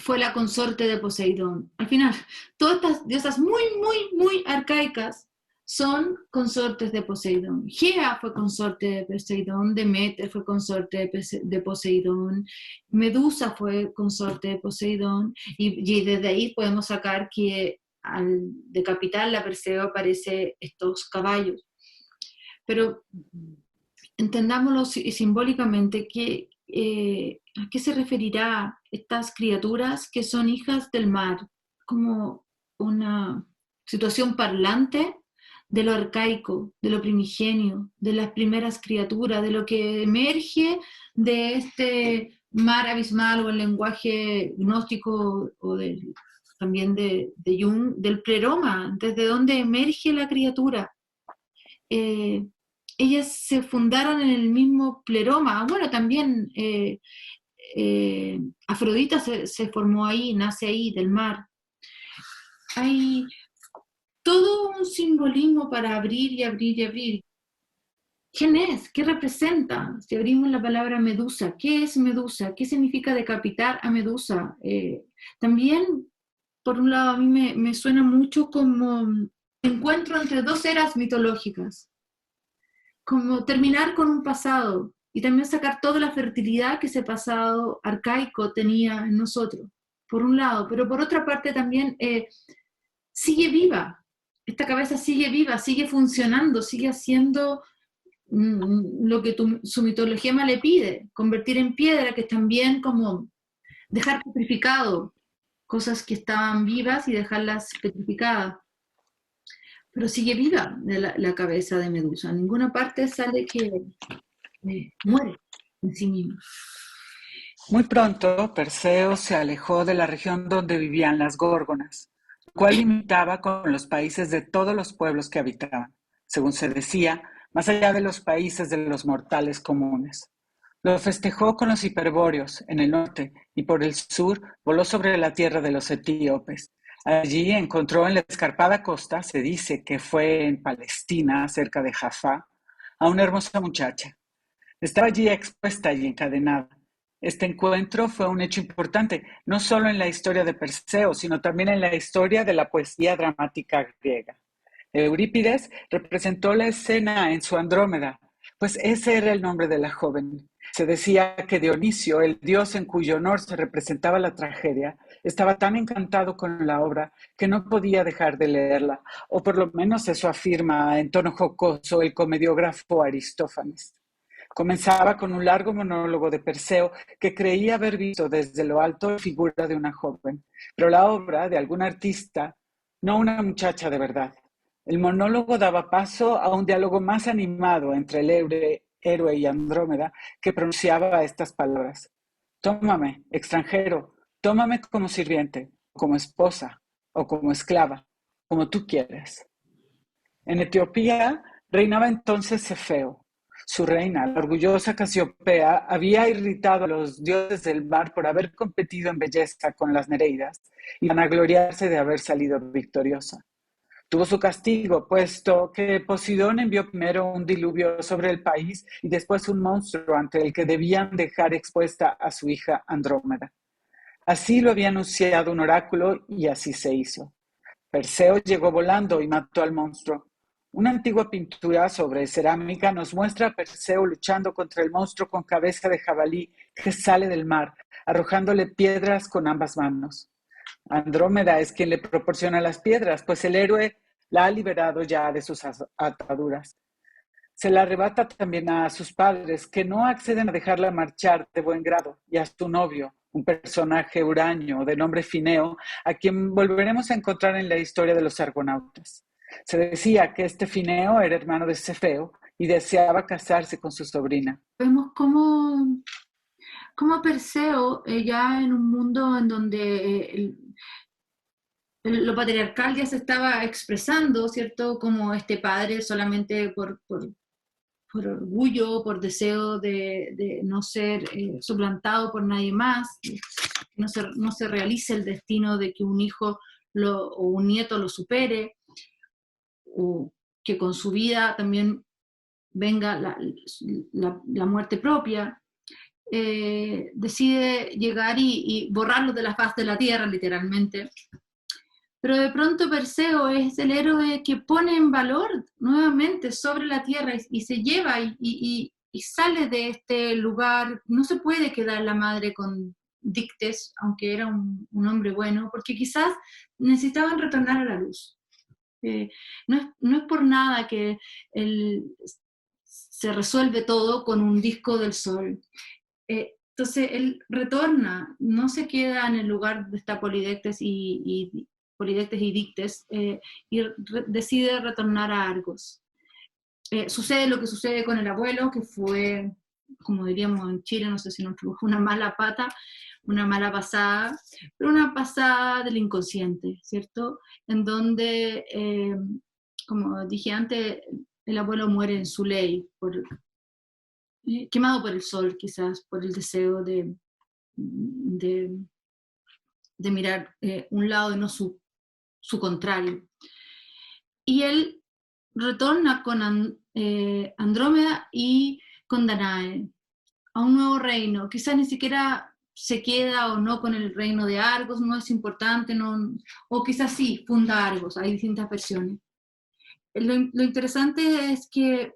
fue la consorte de Poseidón. Al final, todas estas diosas muy, muy, muy arcaicas son consortes de Poseidón. Gea fue consorte de Poseidón, Demeter fue consorte de Poseidón, Medusa fue consorte de Poseidón, y desde ahí podemos sacar que al decapitar la Perseo aparece estos caballos. Pero entendámoslo simbólicamente, ¿a qué se referirá estas criaturas que son hijas del mar? Como una situación parlante de lo arcaico, de lo primigenio, de las primeras criaturas, de lo que emerge de este mar abismal, o el lenguaje gnóstico o también de Jung, del pleroma, desde donde emerge la criatura. Ellas se fundaron en el mismo pleroma. Bueno, también Afrodita se formó ahí, nace ahí, del mar. Hay todo un simbolismo para abrir y abrir y abrir. ¿Quién es? ¿Qué representa? Si abrimos la palabra Medusa, ¿qué es Medusa? ¿Qué significa decapitar a Medusa? También, por un lado, a mí me suena mucho como encuentro entre dos eras mitológicas, como terminar con un pasado y también sacar toda la fertilidad que ese pasado arcaico tenía en nosotros, por un lado, pero por otra parte también sigue viva, esta cabeza sigue viva, sigue funcionando, sigue haciendo lo que su mitología le pide, convertir en piedra, que es también como dejar petrificado cosas que estaban vivas y dejarlas petrificadas. Pero sigue viva la cabeza de Medusa, en ninguna parte sale que muere en sí mismo. Muy pronto, Perseo se alejó de la región donde vivían las górgonas, lo cual limitaba con los países de todos los pueblos que habitaban, según se decía, más allá de los países de los mortales comunes. Lo festejó con los hiperbóreos en el norte y por el sur voló sobre la tierra de los etíopes. Allí encontró en la escarpada costa, se dice que fue en Palestina, cerca de Jaffa, a una hermosa muchacha. Estaba allí expuesta y encadenada. Este encuentro fue un hecho importante, no solo en la historia de Perseo, sino también en la historia de la poesía dramática griega. Eurípides representó la escena en su Andrómeda, pues ese era el nombre de la joven. Se decía que Dionisio, el dios en cuyo honor se representaba la tragedia, estaba tan encantado con la obra que no podía dejar de leerla, o por lo menos eso afirma en tono jocoso el comediógrafo Aristófanes. Comenzaba con un largo monólogo de Perseo que creía haber visto desde lo alto la figura de una joven, pero la obra de algún artista, no una muchacha de verdad. El monólogo daba paso a un diálogo más animado entre el héroe y Andrómeda, que pronunciaba estas palabras: tómame, extranjero, tómame como sirviente, como esposa o como esclava, como tú quieres. En Etiopía reinaba entonces Cefeo. Su reina, la orgullosa Casiopea, había irritado a los dioses del mar por haber competido en belleza con las Nereidas y vanagloriarse de haber salido victoriosa. Tuvo su castigo, puesto que Poseidón envió primero un diluvio sobre el país y después un monstruo ante el que debían dejar expuesta a su hija Andrómeda. Así lo había anunciado un oráculo y así se hizo. Perseo llegó volando y mató al monstruo. Una antigua pintura sobre cerámica nos muestra a Perseo luchando contra el monstruo con cabeza de jabalí que sale del mar, arrojándole piedras con ambas manos. Andrómeda es quien le proporciona las piedras, pues el héroe la ha liberado ya de sus ataduras. Se la arrebata también a sus padres, que no acceden a dejarla marchar de buen grado, y a su novio, un personaje huraño de nombre Fineo, a quien volveremos a encontrar en la historia de los argonautas. Se decía que este Fineo era hermano de Cefeo y deseaba casarse con su sobrina. Vemos cómo Perseo, ya en un mundo en donde lo patriarcal ya se estaba expresando, ¿cierto? Como este padre solamente por orgullo, por deseo de no ser suplantado por nadie más, no se realice el destino de que un hijo o un nieto lo supere, o que con su vida también venga la muerte propia. decide llegar y borrarlos de la faz de la tierra, literalmente. Pero de pronto Perseo es el héroe que pone en valor nuevamente sobre la tierra y se lleva y sale de este lugar. No se puede quedar la madre con Dictes, aunque era un hombre bueno, porque quizás necesitaban retornar a la luz. No es por nada que se resuelve todo con un disco del sol. Entonces él retorna, no se queda en el lugar donde está Polidectes y Dictes, decide retornar a Argos. Sucede lo que sucede con el abuelo, que fue, como diríamos en Chile, no sé si nos tuvo una mala pata, una mala pasada, pero una pasada del inconsciente, ¿cierto? En donde, como dije antes, el abuelo muere en su ley, quemado por el sol, quizás, por el deseo de mirar un lado y no su contrario. Y él retorna con Andrómeda y con Danae a un nuevo reino. Quizás ni siquiera se queda o no con el reino de Argos, no es importante, o quizás sí, funda Argos, hay distintas versiones. Lo interesante es que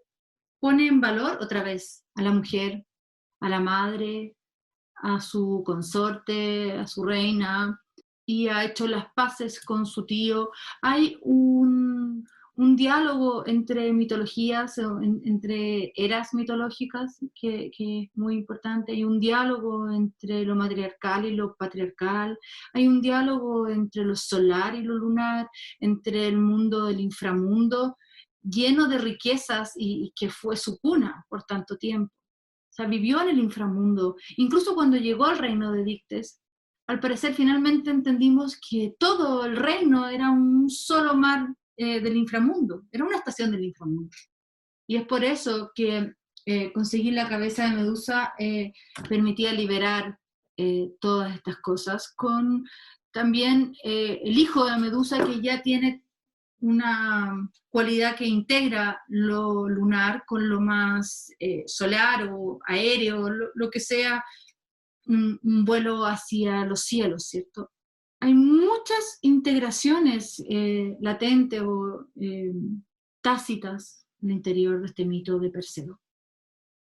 pone en valor otra vez a la mujer, a la madre, a su consorte, a su reina, y ha hecho las paces con su tío. Hay un diálogo entre mitologías, entre eras mitológicas, que es muy importante. Hay un diálogo entre lo matriarcal y lo patriarcal. Hay un diálogo entre lo solar y lo lunar, entre el mundo del inframundo, lleno de riquezas y que fue su cuna por tanto tiempo. O sea, vivió en el inframundo. Incluso cuando llegó al reino de Dictes, al parecer finalmente entendimos que todo el reino era un solo mar del inframundo, era una estación del inframundo. Y es por eso que conseguir la cabeza de Medusa permitía liberar todas estas cosas, con también el hijo de Medusa, que ya tiene una cualidad que integra lo lunar con lo más solar o aéreo, lo que sea un vuelo hacia los cielos, ¿cierto? Hay muchas integraciones latentes o tácitas en el interior de este mito de Perseo.